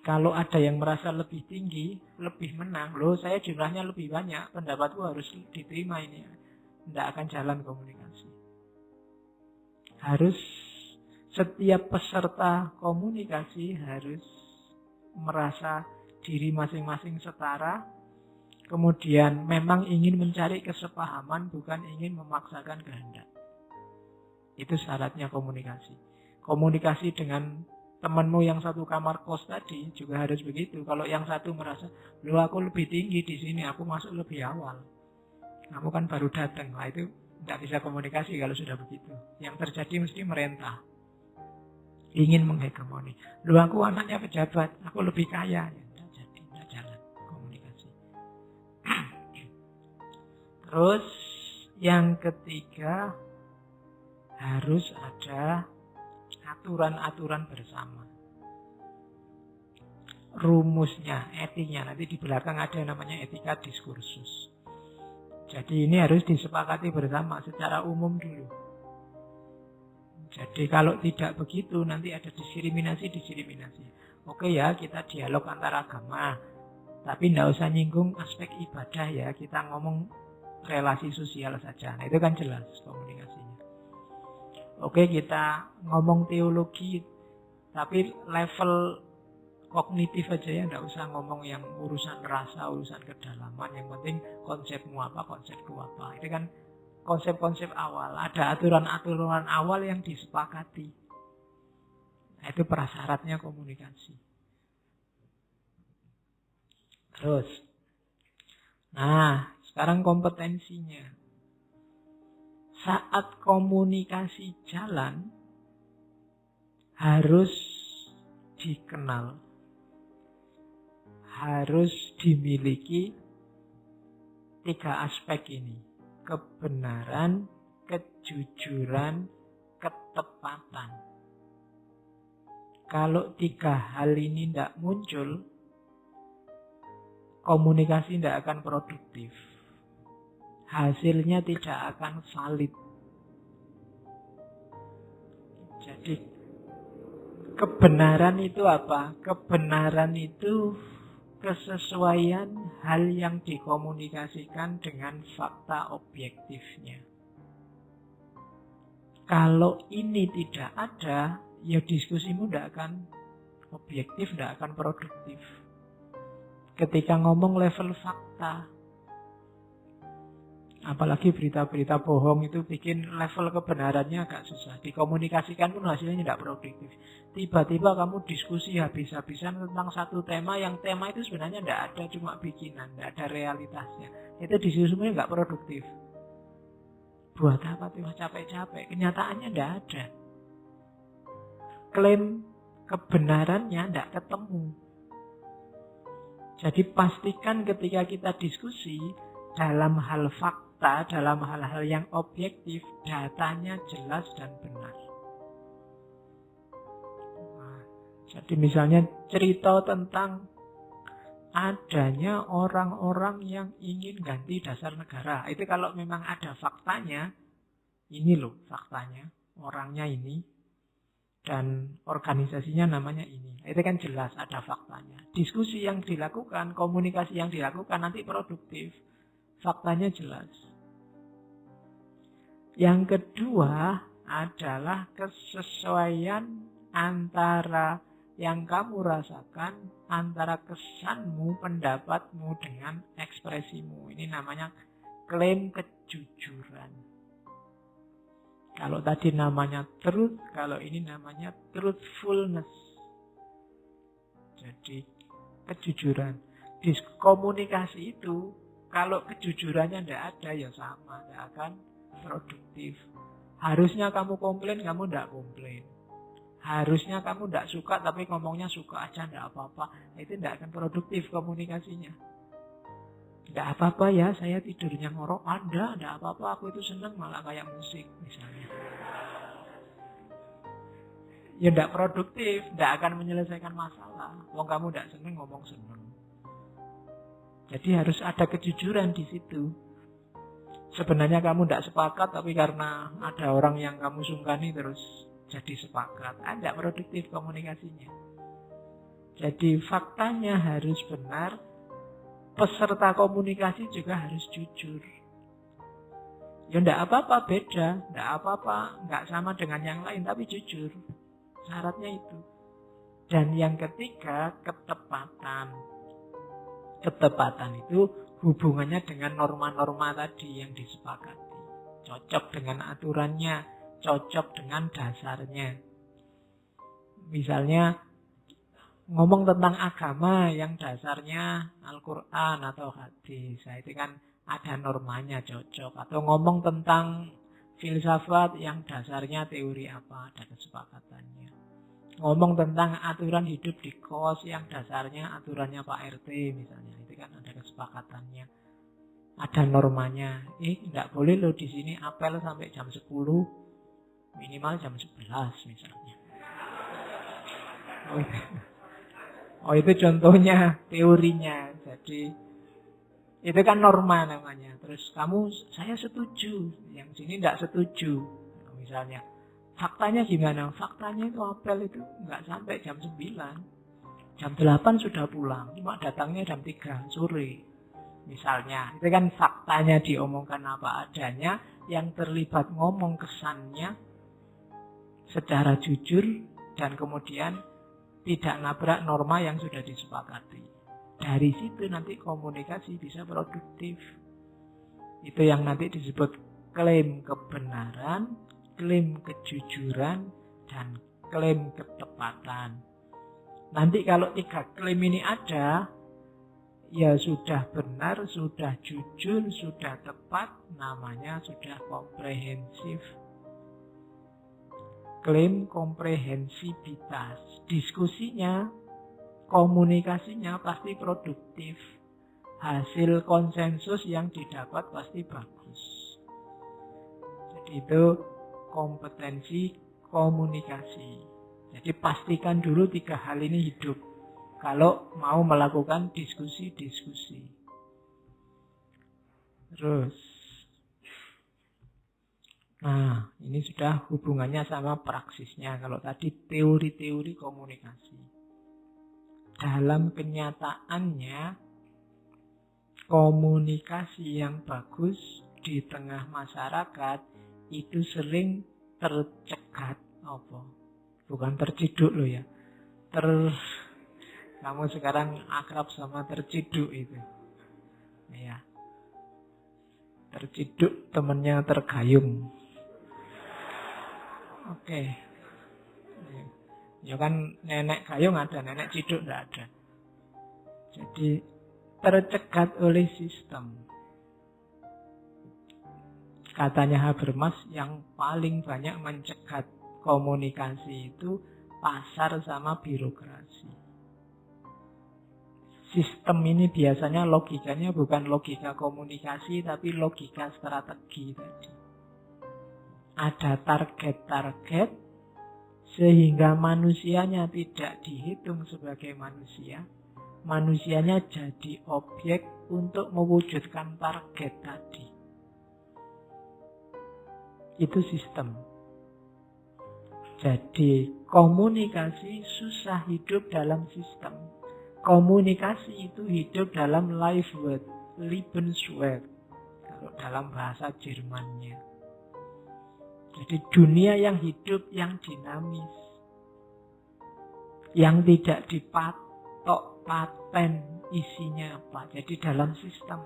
Kalau ada yang merasa lebih tinggi, lebih menang, loh saya jumlahnya lebih banyak, pendapatku harus diterima ini. Tidak akan jalan komunikasi. Harus setiap peserta komunikasi harus merasa diri masing-masing setara, kemudian memang ingin mencari kesepahaman, bukan ingin memaksakan kehendak. Itu syaratnya komunikasi. Komunikasi dengan temanmu yang satu kamar kos tadi juga harus begitu. Kalau yang satu merasa, loh aku lebih tinggi di sini, aku masuk lebih awal. Kamu kan baru datang, lah itu tidak bisa komunikasi kalau sudah begitu. Yang terjadi mesti merentah. Ingin menghegemoni. Loh aku anaknya pejabat, aku lebih kaya. Ya, tidak jadi, tidak jalan komunikasi. Terus yang ketiga, harus ada aturan-aturan bersama. Rumusnya, etinya, nanti di belakang ada yang namanya etika diskursus. Jadi ini harus disepakati bersama secara umum dulu. Jadi kalau tidak begitu nanti ada diskriminasi. Oke ya, kita dialog antar agama, tapi tidak usah nyinggung aspek ibadah ya, kita ngomong relasi sosial saja. Nah itu kan jelas komunikasinya. Oke, kita ngomong teologi, tapi level kognitif aja ya, tidak usah ngomong yang urusan rasa, urusan kedalaman. Yang penting konsepmu apa, konsepku apa. Itu kan konsep-konsep awal. Ada aturan-aturan awal yang disepakati. Nah, itu prasyaratnya komunikasi. Terus, nah sekarang kompetensinya. Saat komunikasi jalan, harus dikenal, harus dimiliki 3 aspek ini. Kebenaran, kejujuran, ketepatan. Kalau 3 hal ini tidak muncul, komunikasi tidak akan produktif. Hasilnya tidak akan valid. Jadi kebenaran itu apa? Kebenaran itu kesesuaian hal yang dikomunikasikan dengan fakta objektifnya. Kalau ini tidak ada, ya diskusimu tidak akan objektif, tidak akan produktif. Ketika ngomong level fakta, apalagi berita-berita bohong itu bikin level kebenarannya agak susah. Dikomunikasikan pun hasilnya tidak produktif. Tiba-tiba kamu diskusi habis-habisan tentang satu tema, yang tema itu sebenarnya tidak ada, cuma bikinan, tidak ada realitasnya. Itu diskusinya nggak produktif. Buat apa tuh capek-capek? Kenyataannya tidak ada. Klaim kebenarannya tidak ketemu. Jadi pastikan ketika kita diskusi dalam hal fakta, dalam hal-hal yang objektif, datanya jelas dan benar. Nah, jadi misalnya cerita tentang adanya orang-orang yang ingin ganti dasar negara. Itu kalau memang ada faktanya, ini loh faktanya, orangnya ini, dan organisasinya namanya ini. Itu kan jelas ada faktanya. Diskusi yang dilakukan, komunikasi yang dilakukan nanti produktif. Faktanya jelas. Yang kedua adalah kesesuaian antara yang kamu rasakan, antara kesanmu, pendapatmu dengan ekspresimu. Ini namanya klaim kejujuran. Kalau tadi namanya truth, kalau ini namanya truthfulness. Jadi kejujuran. Di komunikasi itu, kalau kejujurannya tidak ada, ya sama, tidak akan produktif. Harusnya kamu komplain, kamu tidak komplain. Harusnya kamu tidak suka, tapi ngomongnya suka aja, tidak apa-apa. Itu tidak akan produktif komunikasinya. Tidak apa-apa ya, saya tidurnya ngorok. Ada, tidak apa-apa, aku itu senang malah kayak musik misalnya. Ya tidak produktif, tidak akan menyelesaikan masalah. Wong kamu tidak seneng ngomong seneng. Jadi harus ada kejujuran di situ. Sebenarnya kamu tidak sepakat, tapi karena ada orang yang kamu sungkani terus jadi sepakat. Tidak produktif komunikasinya. Jadi faktanya harus benar, peserta komunikasi juga harus jujur. Ya tidak apa-apa, beda, tidak apa-apa, nggak sama dengan yang lain, tapi jujur. Syaratnya itu. Dan yang ketiga, ketepatan. Ketepatan itu hubungannya dengan norma-norma tadi yang disepakati. Cocok dengan aturannya, cocok dengan dasarnya. Misalnya, ngomong tentang agama yang dasarnya Al-Quran atau hadis. Nah, itu kan ada normanya cocok. Atau ngomong tentang filsafat yang dasarnya teori apa, ada kesepakatannya. Ngomong tentang aturan hidup di kos yang dasarnya aturannya Pak RT misalnya, itu kan ada kesepakatannya, ada normanya. Tidak boleh loh di sini apel sampai jam 10, minimal jam 11 misalnya. Itu contohnya teorinya. Jadi itu kan norma namanya. Terus saya setuju, yang sini tidak setuju misalnya. Faktanya gimana? Faktanya itu apel itu nggak sampai jam 9. Jam 8 sudah pulang. Cuma datangnya jam 3 sore. Misalnya. Itu kan faktanya diomongkan apa adanya. Yang terlibat ngomong kesannya secara jujur. Dan kemudian tidak nabrak norma yang sudah disepakati. Dari situ nanti komunikasi bisa produktif. Itu yang nanti disebut klaim kebenaran, klaim kejujuran, dan klaim ketepatan. Nanti kalau 3 klaim ini ada, ya sudah benar, sudah jujur, sudah tepat, namanya sudah komprehensif. Klaim komprehensivitas. Diskusinya, komunikasinya pasti produktif. Hasil konsensus yang didapat pasti bagus. Jadi itu kompetensi komunikasi. Jadi pastikan dulu 3 hal ini hidup kalau mau melakukan diskusi-diskusi. Terus, nah ini sudah hubungannya sama praksisnya. Kalau tadi teori-teori komunikasi. Dalam kenyataannya, komunikasi yang bagus di tengah masyarakat itu sering tercegat bukan terciduk loh ya. Kamu sekarang akrab sama terciduk itu. Ya. Terciduk temennya tergayung. Oke. Ya kan nenek gayung ada, nenek ciduk enggak ada. Jadi tercegat oleh sistem. Katanya Habermas, yang paling banyak mencegat komunikasi itu pasar sama birokrasi. Sistem ini biasanya logikanya bukan logika komunikasi, tapi logika strategi tadi. Ada target-target, sehingga manusianya tidak dihitung sebagai manusia. Manusianya jadi objek untuk mewujudkan target tadi. Itu sistem. Jadi komunikasi susah hidup dalam sistem. Komunikasi itu hidup dalam life word, Lebenswert, kalau dalam bahasa Jermannya. Jadi dunia yang hidup, yang dinamis, yang tidak dipatok paten isinya apa. Jadi dalam sistem.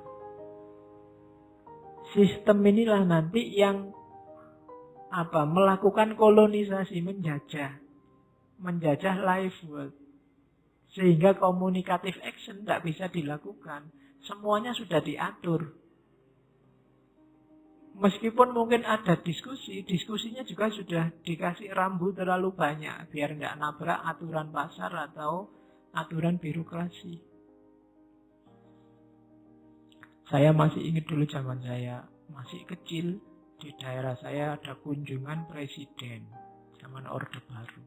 Sistem inilah nanti yang melakukan kolonisasi, menjajah life world, sehingga communicative action tidak bisa dilakukan. Semuanya sudah diatur. Meskipun mungkin ada diskusinya juga sudah dikasih rambu terlalu banyak biar nggak nabrak aturan pasar atau aturan birokrasi. Saya masih ingat dulu zaman saya masih kecil. Di daerah saya ada kunjungan presiden zaman Orde Baru.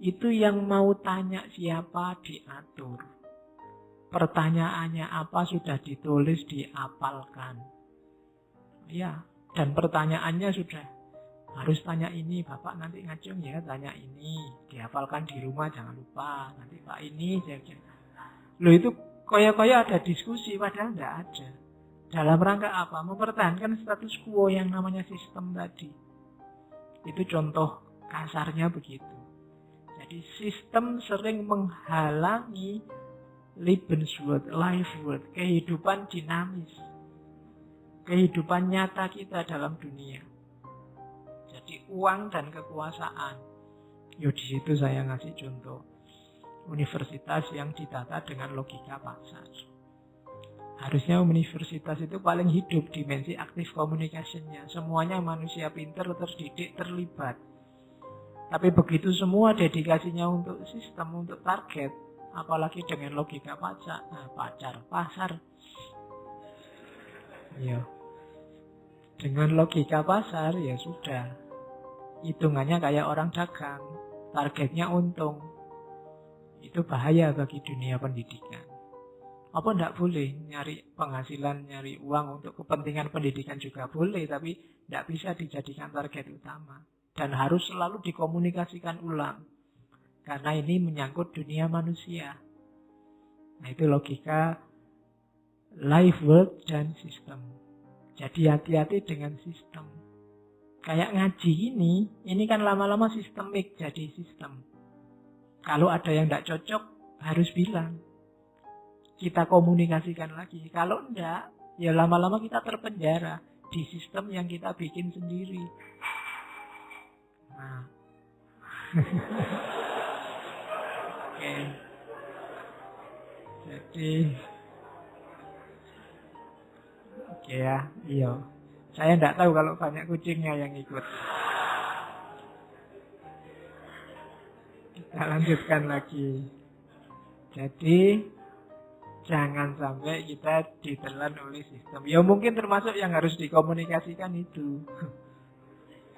Itu yang mau tanya siapa diatur. Pertanyaannya apa sudah ditulis, diapalkan. Ya, dan pertanyaannya sudah harus tanya ini, Bapak nanti ngajung ya, tanya ini, dihafalkan di rumah jangan lupa. Nanti Pak ini, loh itu kaya-kaya ada diskusi, padahal tidak ada. Dalam rangka apa? Mempertahankan status quo yang namanya sistem tadi. Itu contoh kasarnya begitu. Jadi sistem sering menghalangi Lebenswert, Lifewert, kehidupan dinamis, kehidupan nyata kita dalam dunia. Jadi uang dan kekuasaan. Yo di situ saya ngasih contoh universitas yang ditata dengan logika pasar. Harusnya universitas itu paling hidup dimensi aktif communication-nya. Semuanya manusia pintar, terdidik, terlibat. Tapi begitu semua dedikasinya untuk sistem, untuk target, apalagi dengan logika pasar. Ya. Dengan logika pasar ya sudah. Hitungannya kayak orang dagang, targetnya untung. Itu bahaya bagi dunia pendidikan. Apa enggak boleh nyari penghasilan, nyari uang untuk kepentingan pendidikan juga boleh, tapi enggak bisa dijadikan target utama. Dan harus selalu dikomunikasikan ulang. Karena ini menyangkut dunia manusia. Nah itu logika life, work, dan sistem. Jadi hati-hati dengan sistem. Kayak ngaji ini kan lama-lama sistemik jadi sistem. Kalau ada yang enggak cocok, harus bilang. Kita komunikasikan lagi. Kalau enggak, ya lama-lama kita terpenjara di sistem yang kita bikin sendiri. Nah. Oke. Jadi oke ya, iya. Saya enggak tahu kalau banyak kucingnya yang ikut. Kita lanjutkan lagi. Jadi jangan sampai kita ditelan oleh sistem. Ya mungkin termasuk yang harus dikomunikasikan itu.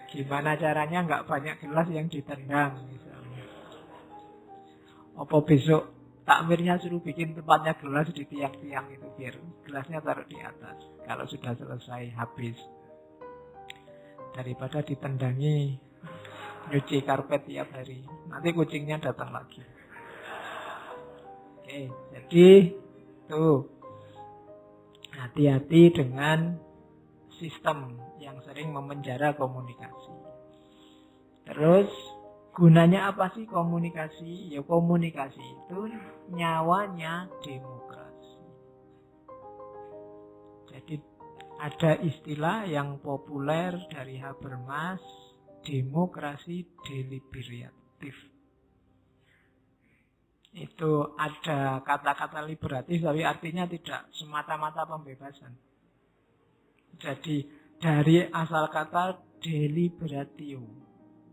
Gimana caranya nggak banyak gelas yang ditendang misalnya. Apa besok takmirnya suruh bikin tempatnya gelas di tiang-tiang itu biar gelasnya taruh di atas. Kalau sudah selesai habis. Daripada ditendangi nyuci karpet tiap hari. Nanti kucingnya datang lagi. Oke, jadi tuh, hati-hati dengan sistem yang sering memenjara komunikasi. Terus, gunanya apa sih komunikasi? Ya komunikasi itu nyawanya demokrasi. Jadi, ada istilah yang populer dari Habermas, demokrasi deliberatif. Itu ada kata-kata liberatif tapi artinya tidak semata-mata pembebasan. Jadi dari asal kata deliberatio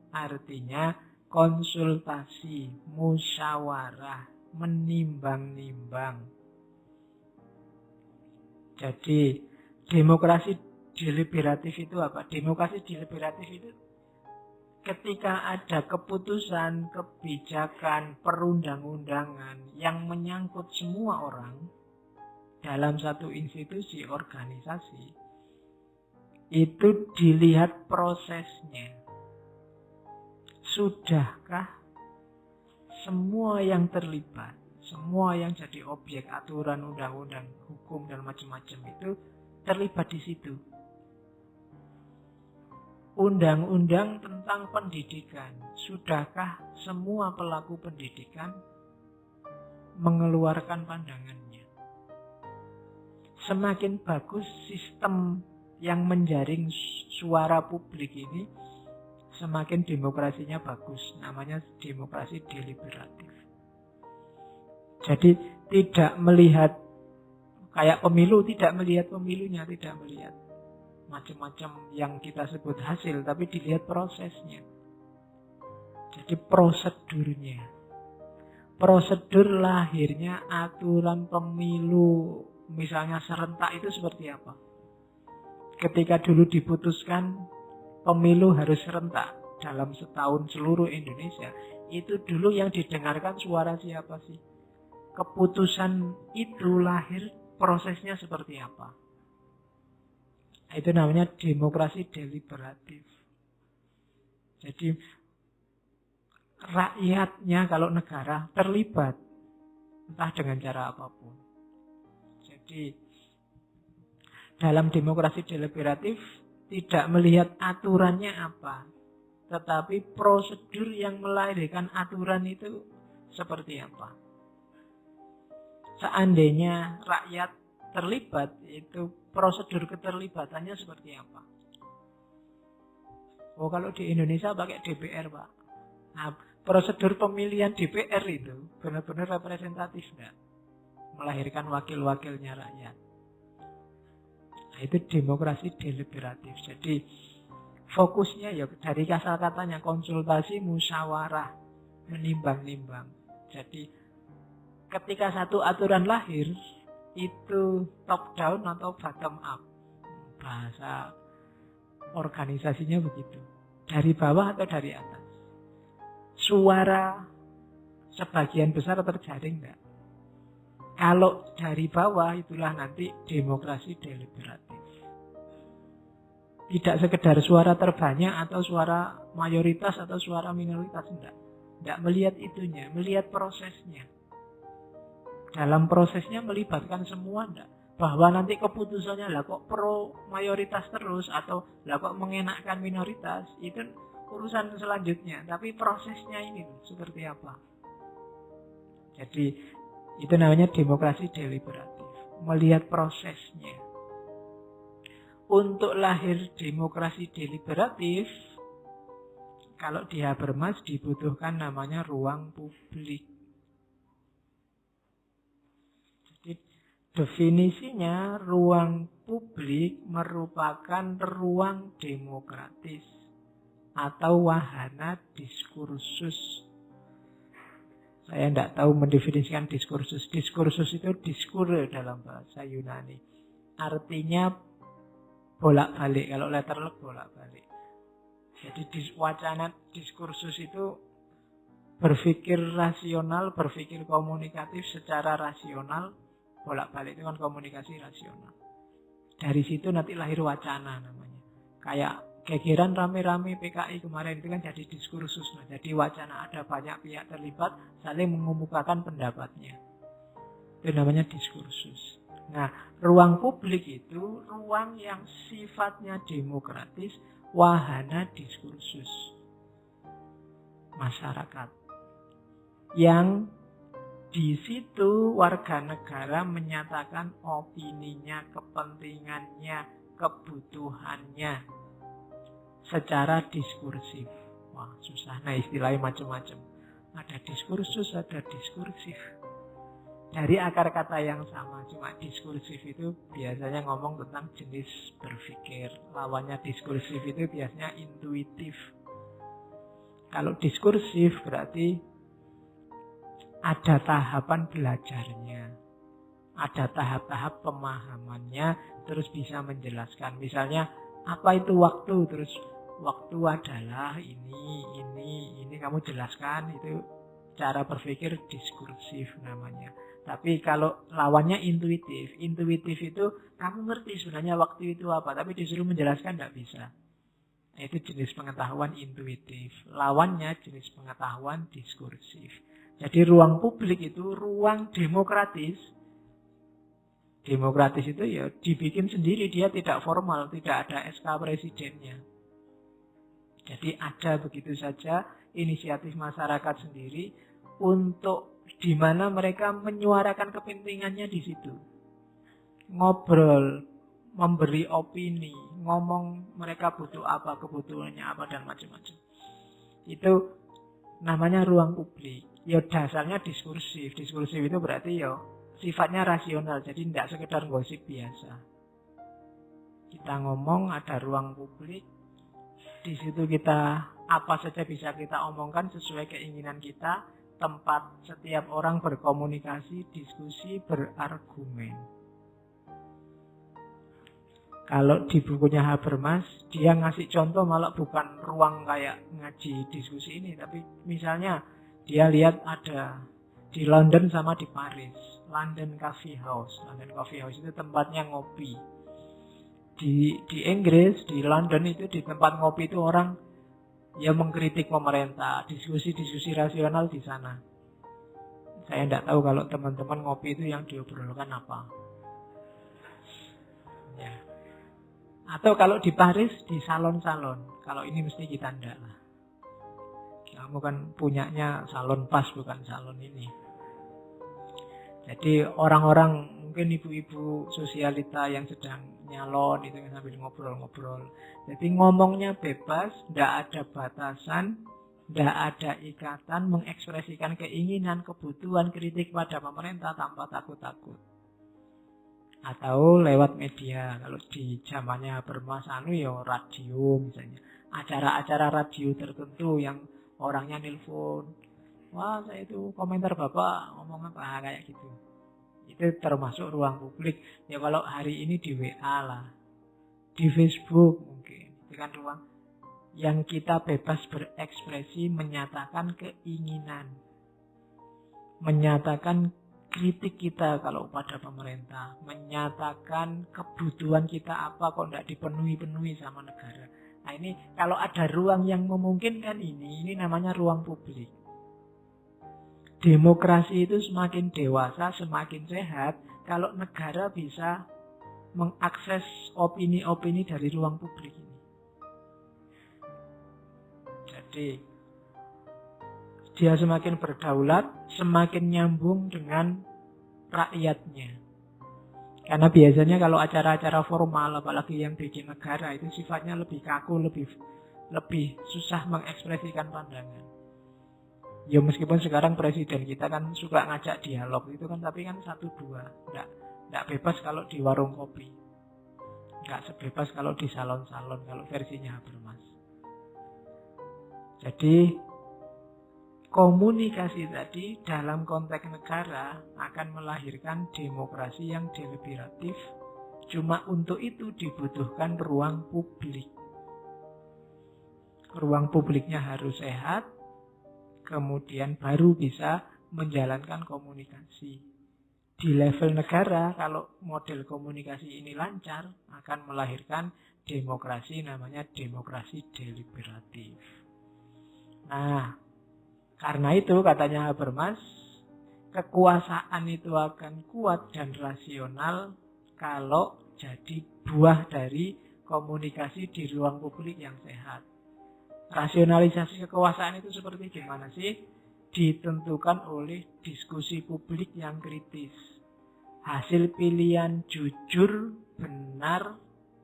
artinya konsultasi, musyawarah, menimbang-nimbang. Jadi demokrasi deliberatif itu apa? Demokrasi deliberatif itu ketika ada keputusan, kebijakan, perundang-undangan yang menyangkut semua orang dalam satu institusi, organisasi, itu dilihat prosesnya. Sudahkah semua yang terlibat, semua yang jadi objek aturan, undang-undang, hukum, dan macam-macam itu terlibat di situ? Undang-undang tentang pendidikan, sudahkah semua pelaku pendidikan mengeluarkan pandangannya? Semakin bagus sistem yang menjaring suara publik ini, semakin demokrasinya bagus. Namanya demokrasi deliberatif. Jadi tidak melihat kayak pemilu, tidak melihat pemilunya, tidak melihat macam-macam yang kita sebut hasil, tapi dilihat prosesnya. Jadi prosedurnya. Prosedur lahirnya aturan pemilu, misalnya serentak itu seperti apa? Ketika dulu diputuskan pemilu harus serentak dalam setahun seluruh Indonesia, itu dulu yang didengarkan suara siapa sih? Keputusan itu lahir, prosesnya seperti apa? Itu namanya demokrasi deliberatif. Jadi rakyatnya kalau negara terlibat entah dengan cara apapun. Jadi dalam demokrasi deliberatif tidak melihat aturannya apa, tetapi prosedur yang melahirkan aturan itu seperti apa. Seandainya rakyat terlibat, itu prosedur keterlibatannya seperti apa. Oh, kalau di Indonesia pakai DPR, Pak. Nah, prosedur pemilihan DPR itu benar-benar representatif, enggak? Melahirkan wakil-wakilnya rakyat. Nah, itu demokrasi deliberatif. Jadi fokusnya ya dari asal katanya konsultasi, musyawarah, menimbang-nimbang. Jadi ketika satu aturan lahir itu top down atau bottom up. Bahasa organisasinya begitu. Dari bawah atau dari atas. Suara sebagian besar terjaring enggak? Kalau dari bawah itulah nanti demokrasi deliberatif. Tidak sekedar suara terbanyak atau suara mayoritas atau suara minoritas, enggak. Enggak melihat itunya, melihat prosesnya. Dalam prosesnya melibatkan semua enggak? Bahwa nanti keputusannya lah kok pro mayoritas terus atau lah kok mengenakkan minoritas, itu urusan selanjutnya. Tapi prosesnya ini seperti apa? Jadi itu namanya demokrasi deliberatif. Melihat prosesnya. Untuk lahir demokrasi deliberatif, kalau di Habermas dibutuhkan namanya ruang publik. Jadi definisinya ruang publik merupakan ruang demokratis atau wahana diskursus. Saya tidak tahu mendefinisikan diskursus. Diskursus itu diskure dalam bahasa Yunani. Artinya bolak-balik, kalau letterlek bolak-balik. Jadi wacana diskursus itu berpikir rasional, berpikir komunikatif secara rasional, bolak-balik itu kan komunikasi rasional. Dari situ nanti lahir wacana namanya. Kayak gegeran rame-rame PKI kemarin itu kan jadi diskursus. Nah, jadi wacana, ada banyak pihak terlibat saling mengemukakan pendapatnya. Itu namanya diskursus. Nah, ruang publik itu ruang yang sifatnya demokratis, wahana diskursus masyarakat. Yang di situ warga negara menyatakan opininya, kepentingannya, kebutuhannya secara diskursif. Wah, susah. Nah, istilahnya macam-macam. Ada diskursus, ada diskursif. Dari akar kata yang sama, cuma diskursif itu biasanya ngomong tentang jenis berpikir. Lawannya diskursif itu biasanya intuitif. Kalau diskursif berarti ada tahapan belajarnya. Ada tahap-tahap pemahamannya, terus bisa menjelaskan. Misalnya, apa itu waktu? Terus waktu adalah ini kamu jelaskan, itu cara berpikir diskursif namanya. Tapi kalau lawannya intuitif. Intuitif itu kamu ngerti sebenarnya waktu itu apa, tapi disuruh menjelaskan tidak bisa. Nah, itu jenis pengetahuan intuitif. Lawannya jenis pengetahuan diskursif. Jadi ruang publik itu ruang demokratis. Demokratis itu ya dibikin sendiri, dia tidak formal, tidak ada SK presidennya. Jadi ada begitu saja inisiatif masyarakat sendiri untuk di mana mereka menyuarakan kepentingannya di situ. Ngobrol, memberi opini, ngomong mereka butuh apa, kebutuhannya apa, dan macam-macam. Itu namanya ruang publik. Ya dasarnya diskursif. Diskursif itu berarti ya sifatnya rasional, jadi tidak sekedar gosip biasa. Kita ngomong, ada ruang publik. Di situ kita apa saja bisa kita omongkan sesuai keinginan kita. Tempat setiap orang berkomunikasi, diskusi, berargumen. Kalau di bukunya Habermas, dia ngasih contoh malah bukan ruang kayak ngaji diskusi ini, tapi misalnya Dia lihat ada di London sama di Paris, London Coffee House. London Coffee House itu tempatnya ngopi. Di Inggris, di London itu di tempat ngopi itu orang yang mengkritik pemerintah, diskusi-diskusi rasional di sana. Saya tidak tahu kalau teman-teman ngopi itu yang diobrolkan apa. Ya. Atau kalau di Paris, di salon-salon. Kalau ini mesti kita tidak lah. Kamu kan punyanya salon pas, bukan salon ini. Jadi orang-orang, mungkin ibu-ibu sosialita yang sedang nyalon itu sambil ngobrol-ngobrol. Jadi ngomongnya bebas, tidak ada batasan, tidak ada ikatan, mengekspresikan keinginan, kebutuhan, kritik pada pemerintah tanpa takut-takut. Atau lewat media, kalau di zamannya Habermas ya radio misalnya. Acara-acara radio tertentu yang orangnya nelpon. Wah, saya itu komentar Bapak ngomong apa kayak gitu. Itu termasuk ruang publik. Ya kalau hari ini di WA lah, di Facebook mungkin. Itu kan ruang yang kita bebas berekspresi, menyatakan keinginan, menyatakan kritik kita kalau pada pemerintah, menyatakan kebutuhan kita apa kok tidak dipenuhi sama negara. Nah ini kalau ada ruang yang memungkinkan ini namanya ruang publik. Demokrasi itu semakin dewasa, semakin sehat kalau negara bisa mengakses opini-opini dari ruang publik ini. Jadi dia semakin berdaulat, semakin nyambung dengan rakyatnya. Karena biasanya kalau acara-acara formal, apalagi yang bikin negara, itu sifatnya lebih kaku, lebih susah mengekspresikan pandangan. Ya meskipun sekarang presiden kita kan suka ngajak dialog itu kan, tapi kan 1-2, nggak bebas kalau di warung kopi, nggak sebebas kalau di salon-salon kalau versinya Habermas. Jadi komunikasi tadi dalam konteks negara akan melahirkan demokrasi yang deliberatif. Cuma untuk itu dibutuhkan ruang publik. Ruang publiknya harus sehat, kemudian baru bisa menjalankan komunikasi. Di level negara, kalau model komunikasi ini lancar, akan melahirkan demokrasi, namanya demokrasi deliberatif. Nah, karena itu katanya Habermas, kekuasaan itu akan kuat dan rasional kalau jadi buah dari komunikasi di ruang publik yang sehat. Rasionalisasi kekuasaan itu seperti gimana sih? Ditentukan oleh diskusi publik yang kritis. Hasil pilihan jujur, benar,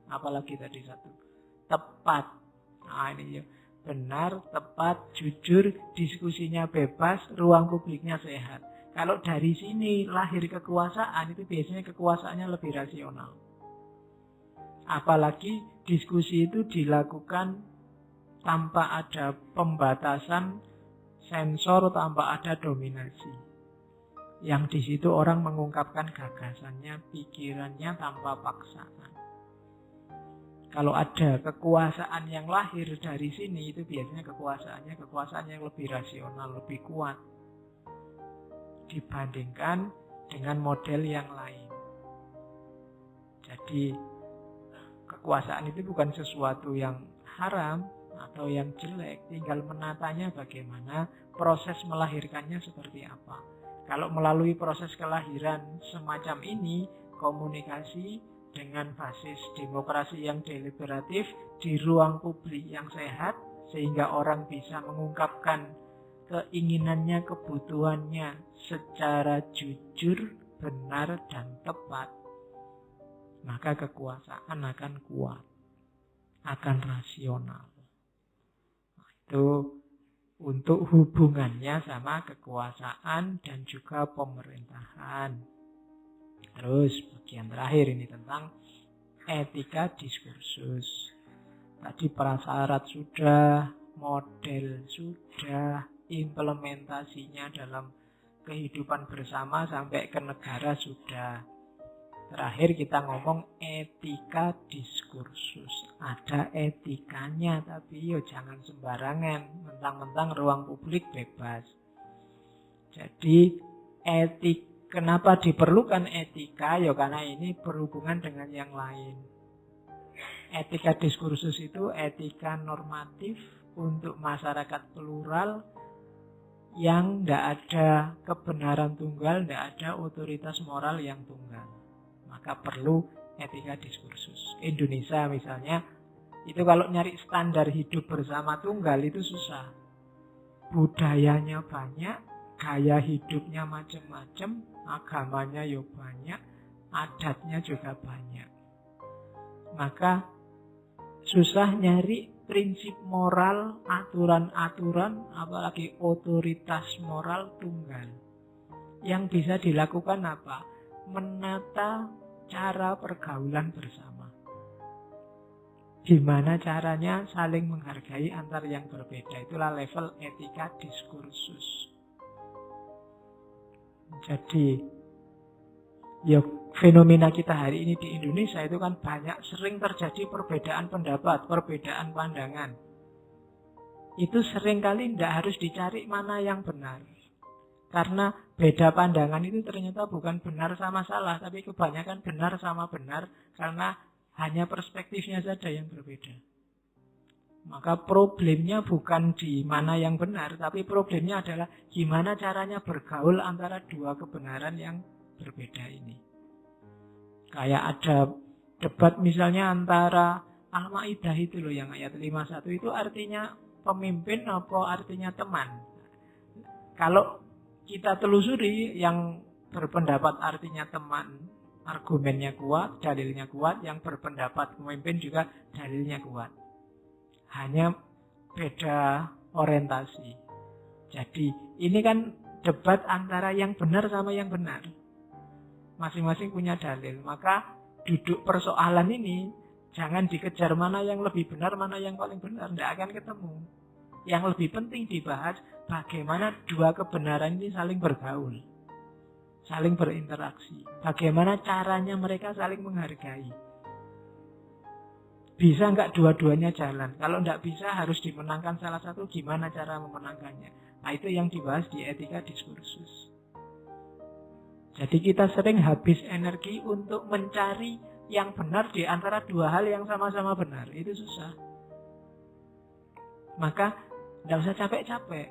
apalagi tadi satu, tepat. Nah ini ya. Benar, tepat, jujur, diskusinya bebas, ruang publiknya sehat. Kalau dari sini lahir kekuasaan, itu biasanya kekuasaannya lebih rasional. Apalagi diskusi itu dilakukan tanpa ada pembatasan, sensor, tanpa ada dominasi. Yang di situ orang mengungkapkan gagasannya, pikirannya tanpa paksaan. Kalau ada kekuasaan yang lahir dari sini, itu biasanya kekuasaan yang lebih rasional, lebih kuat dibandingkan dengan model yang lain. Jadi kekuasaan itu bukan sesuatu yang haram atau yang jelek, tinggal menatanya bagaimana, proses melahirkannya seperti apa. Kalau melalui proses kelahiran semacam ini, komunikasi dengan basis demokrasi yang deliberatif di ruang publik yang sehat, sehingga orang bisa mengungkapkan keinginannya, kebutuhannya secara jujur, benar, dan tepat, maka kekuasaan akan kuat, akan rasional. Nah, itu untuk hubungannya sama kekuasaan dan juga pemerintahan. Terus bagian terakhir ini tentang etika diskursus. Tadi prasyarat sudah, model sudah, implementasinya dalam kehidupan bersama sampai ke negara sudah. Terakhir kita ngomong etika diskursus. Ada etikanya, tapi yo jangan sembarangan. Mentang-mentang ruang publik bebas. Jadi kenapa diperlukan etika? Ya karena ini berhubungan dengan yang lain. Etika diskursus itu etika normatif untuk masyarakat plural yang tidak ada kebenaran tunggal, tidak ada otoritas moral yang tunggal. Maka perlu etika diskursus. Indonesia misalnya, itu kalau nyari standar hidup bersama tunggal itu susah. Budayanya banyak, gaya hidupnya macam-macam, agamanya ya banyak, adatnya juga banyak. Maka susah nyari prinsip moral, aturan-aturan, apalagi otoritas moral tunggal. Yang bisa dilakukan apa? Menata cara pergaulan bersama. Gimana caranya saling menghargai antar yang berbeda. Itulah level etika diskursus. Jadi, ya fenomena kita hari ini di Indonesia itu kan banyak sering terjadi perbedaan pendapat, perbedaan pandangan. Itu seringkali tidak harus dicari mana yang benar. Karena beda pandangan itu ternyata bukan benar sama salah, tapi kebanyakan benar sama benar karena hanya perspektifnya saja yang berbeda. Maka problemnya bukan di mana yang benar, tapi problemnya adalah gimana caranya bergaul antara dua kebenaran yang berbeda ini. Kayak ada debat misalnya antara Al-Maidah itu loh yang ayat 51 itu artinya pemimpin apa artinya teman. Kalau kita telusuri yang berpendapat artinya teman, argumennya kuat, dalilnya kuat, yang berpendapat pemimpin juga dalilnya kuat. Hanya beda orientasi. Jadi ini kan debat antara yang benar sama yang benar. Masing-masing punya dalil. Maka duduk persoalan ini jangan dikejar mana yang lebih benar, mana yang paling benar. Tidak akan ketemu. Yang lebih penting dibahas bagaimana dua kebenaran ini saling bergaul, saling berinteraksi. Bagaimana caranya mereka saling menghargai. Bisa nggak dua-duanya jalan? Kalau nggak bisa harus dimenangkan salah satu, gimana cara memenangkannya? Nah itu yang dibahas di etika diskursus. Jadi kita sering habis energi untuk mencari yang benar di antara dua hal yang sama-sama benar. Itu susah. Maka tidak usah capek-capek.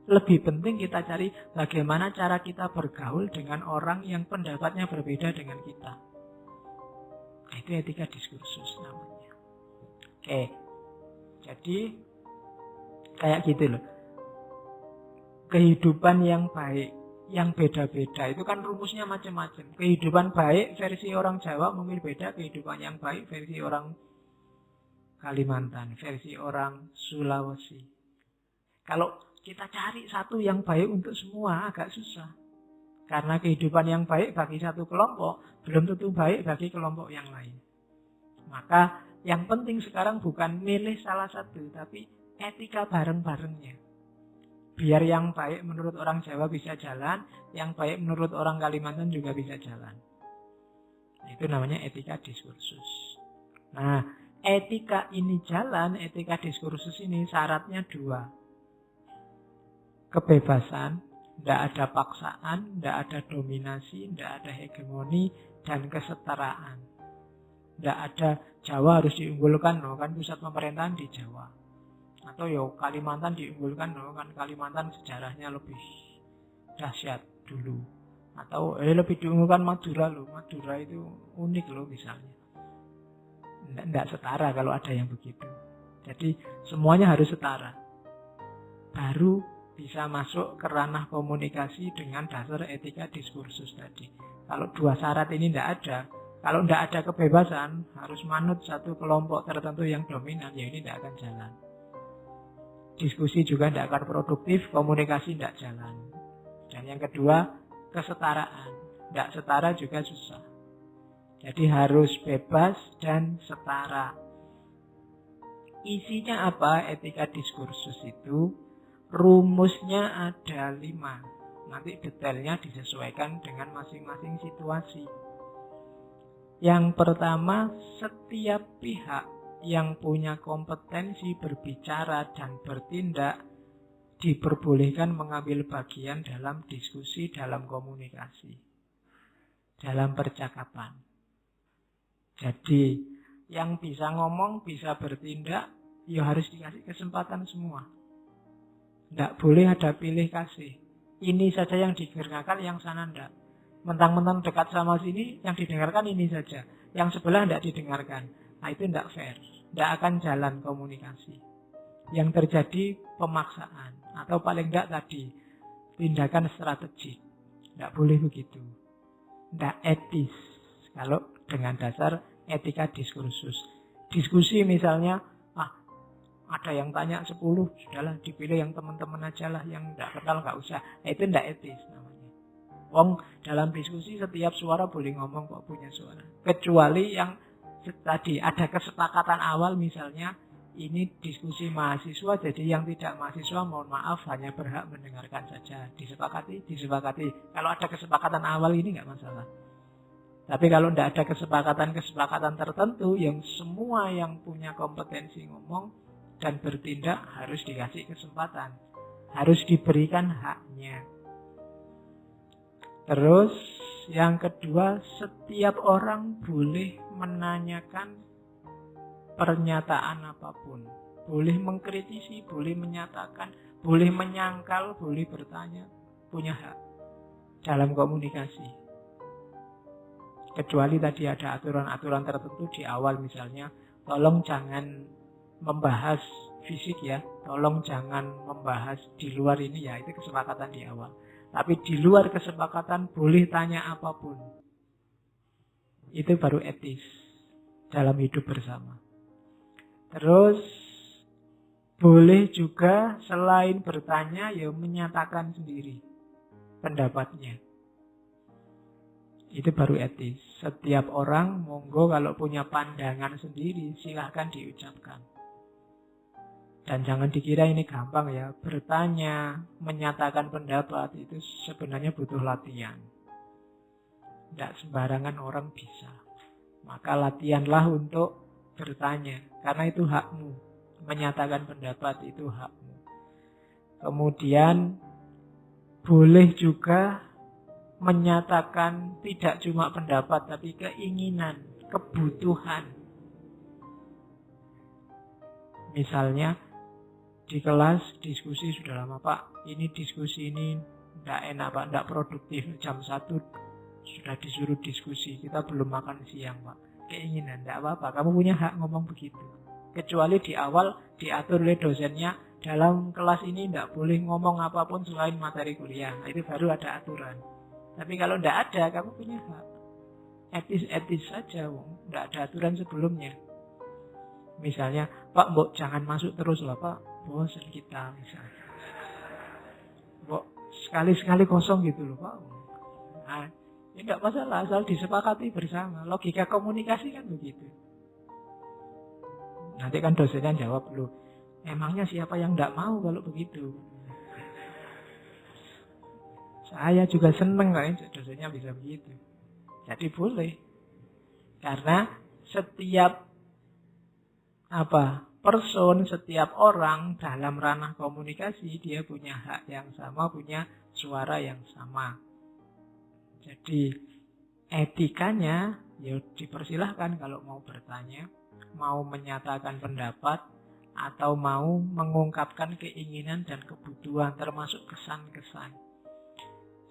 Lebih penting kita cari bagaimana cara kita bergaul dengan orang yang pendapatnya berbeda dengan kita. Itu etika diskursus namanya. Oke. Jadi kayak gitu loh. Kehidupan yang baik, yang beda-beda itu kan rumusnya macam-macam. Kehidupan baik versi orang Jawa mungkin beda, kehidupan yang baik versi orang Kalimantan, versi orang Sulawesi. Kalau kita cari satu yang baik untuk semua agak susah. Karena kehidupan yang baik bagi satu kelompok belum tentu baik bagi kelompok yang lain. Maka yang penting sekarang bukan milih salah satu, tapi etika bareng-barengnya. Biar yang baik menurut orang Jawa bisa jalan, yang baik menurut orang Kalimantan juga bisa jalan. Itu namanya etika diskursus. Nah, etika ini jalan, etika diskursus ini syaratnya dua. Kebebasan, tidak ada paksaan, tidak ada dominasi, tidak ada hegemoni, dan kesetaraan. Tidak ada Jawa harus diunggulkan, no, kan pusat pemerintahan di Jawa. Atau yo Kalimantan diunggulkan, no, kan Kalimantan sejarahnya lebih dahsyat dulu. Atau lebih diunggulkan Madura loh, Madura itu unik loh misalnya. Tidak setara kalau ada yang begitu. Jadi semuanya harus setara. Baru bisa masuk ke ranah komunikasi dengan dasar etika diskursus tadi. Kalau dua syarat ini tidak ada, kalau tidak ada kebebasan, harus manut satu kelompok tertentu yang dominan, ya ini tidak akan jalan. Diskusi juga tidak akan produktif, komunikasi tidak jalan. Dan yang kedua, kesetaraan. Tidak setara juga susah. Jadi harus bebas dan setara. Isinya apa etika diskursus itu? Rumusnya ada 5. Nanti detailnya disesuaikan dengan masing-masing situasi. Yang pertama, setiap pihak yang punya kompetensi berbicara dan bertindak diperbolehkan mengambil bagian dalam diskusi, dalam komunikasi, dalam percakapan. Jadi yang bisa ngomong, bisa bertindak, ya harus dikasih kesempatan semua. Tidak boleh ada pilih kasih. Ini saja yang didengarkan, yang sana tidak. Mentang-mentang dekat sama sini, yang didengarkan ini saja. Yang sebelah tidak didengarkan. Nah itu tidak fair. Tidak akan jalan komunikasi. Yang terjadi pemaksaan. Atau paling tidak tadi, tindakan strategik. Tidak boleh begitu. Tidak etis. Kalau dengan dasar etika diskursus. Diskusi misalnya, ada yang tanya 10, sudahlah dipilih yang teman-teman aja lah, yang tidak kenal nggak usah. Nah, itu tidak etis namanya. Wong dalam diskusi setiap suara boleh ngomong kok, punya suara. Kecuali yang tadi ada kesepakatan awal, misalnya ini diskusi mahasiswa, jadi yang tidak mahasiswa mohon maaf hanya berhak mendengarkan saja. Disepakati. Kalau ada kesepakatan awal ini nggak masalah. Tapi kalau tidak ada kesepakatan tertentu, yang semua yang punya kompetensi ngomong dan bertindak harus dikasih kesempatan. Harus diberikan haknya. Terus yang kedua, setiap orang boleh menanyakan pernyataan apapun. Boleh mengkritisi, boleh menyatakan, boleh menyangkal, boleh bertanya. Punya hak dalam komunikasi. Kecuali tadi ada aturan-aturan tertentu di awal, misalnya tolong jangan membahas fisik ya, tolong jangan membahas di luar ini ya, itu kesepakatan di awal. Tapi di luar kesepakatan boleh tanya apapun. Itu baru etis dalam hidup bersama. Terus boleh juga selain bertanya ya menyatakan sendiri pendapatnya. Itu baru etis. Setiap orang monggo kalau punya pandangan sendiri silahkan diucapkan. Dan jangan dikira ini gampang ya. Bertanya, menyatakan pendapat itu sebenarnya butuh latihan. Tidak sembarangan orang bisa. Maka latihanlah untuk bertanya. Karena itu hakmu. Menyatakan pendapat itu hakmu. Kemudian boleh juga menyatakan tidak cuma pendapat tapi keinginan, kebutuhan. Misalnya di kelas diskusi sudah lama Pak, ini diskusi ini tidak enak Pak, tidak produktif. Jam 1 sudah disuruh diskusi, kita belum makan siang Pak. Keinginan, tidak apa-apa, kamu punya hak ngomong begitu. Kecuali di awal diatur oleh dosennya, dalam kelas ini tidak boleh ngomong apapun selain materi kuliah. Nah, itu baru ada aturan. Tapi kalau tidak ada, kamu punya hak. Etis-etis saja, tidak ada aturan sebelumnya. Misalnya, Pak, Mbok jangan masuk terus lah Pak, bosan kita misalnya. Mbok sekali-sekali kosong gitu loh Pak. Nah, ya tidak masalah, asal disepakati bersama. Logika komunikasi kan begitu. Nanti kan dosennya jawab loh, emangnya siapa yang tidak mau kalau begitu? Saya juga seneng kok dosennya bisa begitu. Jadi boleh. Karena setiap setiap orang dalam ranah komunikasi dia punya hak yang sama, punya suara yang sama. Jadi etikanya ya dipersilahkan kalau mau bertanya, mau menyatakan pendapat, atau mau mengungkapkan keinginan dan kebutuhan termasuk kesan-kesan.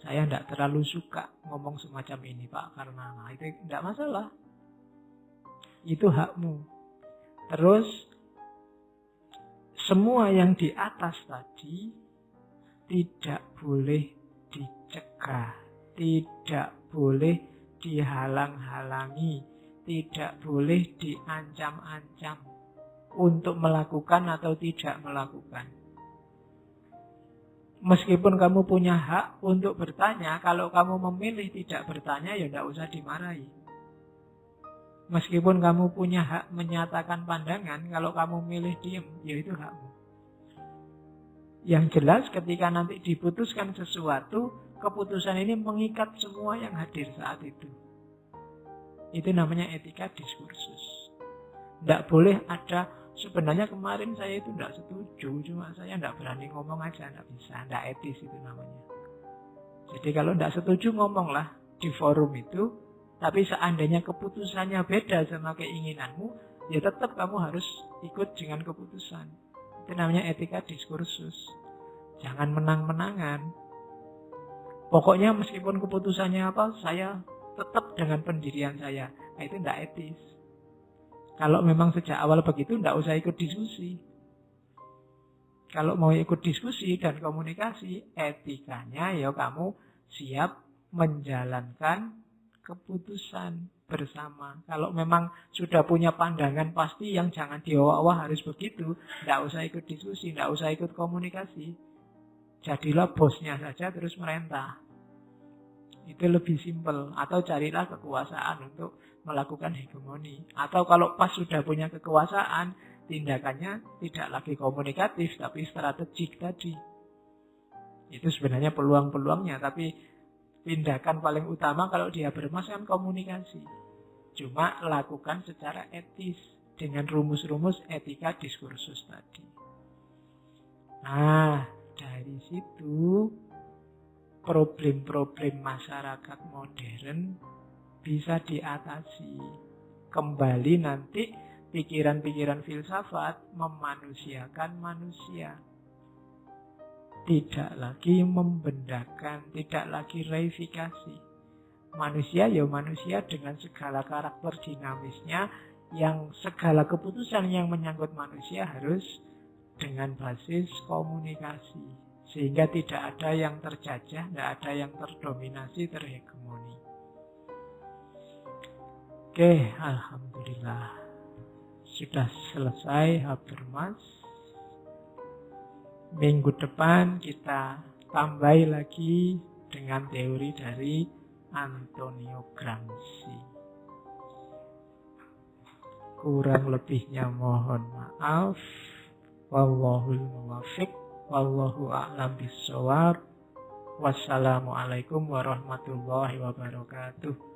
Saya tidak terlalu suka ngomong semacam ini Pak, karena itu tidak masalah. Itu hakmu. Terus semua yang di atas tadi tidak boleh dicegah, tidak boleh dihalang-halangi, tidak boleh diancam-ancam untuk melakukan atau tidak melakukan. Meskipun kamu punya hak untuk bertanya, kalau kamu memilih tidak bertanya, ya tidak usah dimarahi. Meskipun kamu punya hak menyatakan pandangan, kalau kamu milih diam, ya itu hakmu. Yang jelas ketika nanti diputuskan sesuatu, keputusan ini mengikat semua yang hadir saat itu. Itu namanya etika diskursus. Tidak boleh ada sebenarnya kemarin saya itu tidak setuju, cuma saya tidak berani ngomong aja, tidak bisa, tidak etis itu namanya. Jadi kalau tidak setuju ngomonglah di forum itu, tapi seandainya keputusannya beda sama keinginanmu, ya tetap kamu harus ikut dengan keputusan. Itu namanya etika diskursus. Jangan menang-menangan. Pokoknya meskipun keputusannya apa, saya tetap dengan pendirian saya. Nah, itu tidak etis. Kalau memang sejak awal begitu, tidak usah ikut diskusi. Kalau mau ikut diskusi dan komunikasi, etikanya ya kamu siap menjalankan keputusan bersama. Kalau memang sudah punya pandangan pasti yang jangan diawah-awah harus begitu, tidak usah ikut diskusi, tidak usah ikut komunikasi. Jadilah bosnya saja terus merentah. Itu lebih simpel. Atau carilah kekuasaan untuk melakukan hegemoni. Atau kalau pas sudah punya kekuasaan, tindakannya tidak lagi komunikatif tapi strategik tadi. Itu sebenarnya peluang-peluangnya, tapi tindakan paling utama kalau dia bermas kan komunikasi. Cuma lakukan secara etis dengan rumus-rumus etika diskursus tadi. Nah, dari situ problem-problem masyarakat modern bisa diatasi. Kembali nanti pikiran-pikiran filsafat memanusiakan manusia. Tidak lagi membendakan, tidak lagi reifikasi. Manusia ya manusia dengan segala karakter dinamisnya, yang segala keputusan yang menyangkut manusia harus dengan basis komunikasi. Sehingga tidak ada yang terjajah, tidak ada yang terdominasi, terhegemoni. Oke, alhamdulillah. Sudah selesai Habermas. Minggu depan kita tambahi lagi dengan teori dari Antonio Gramsci. Kurang lebihnya mohon maaf. Wallahul muwaffiq. Wallahu a'lam bishawab. Wassalamualaikum warahmatullahi wabarakatuh.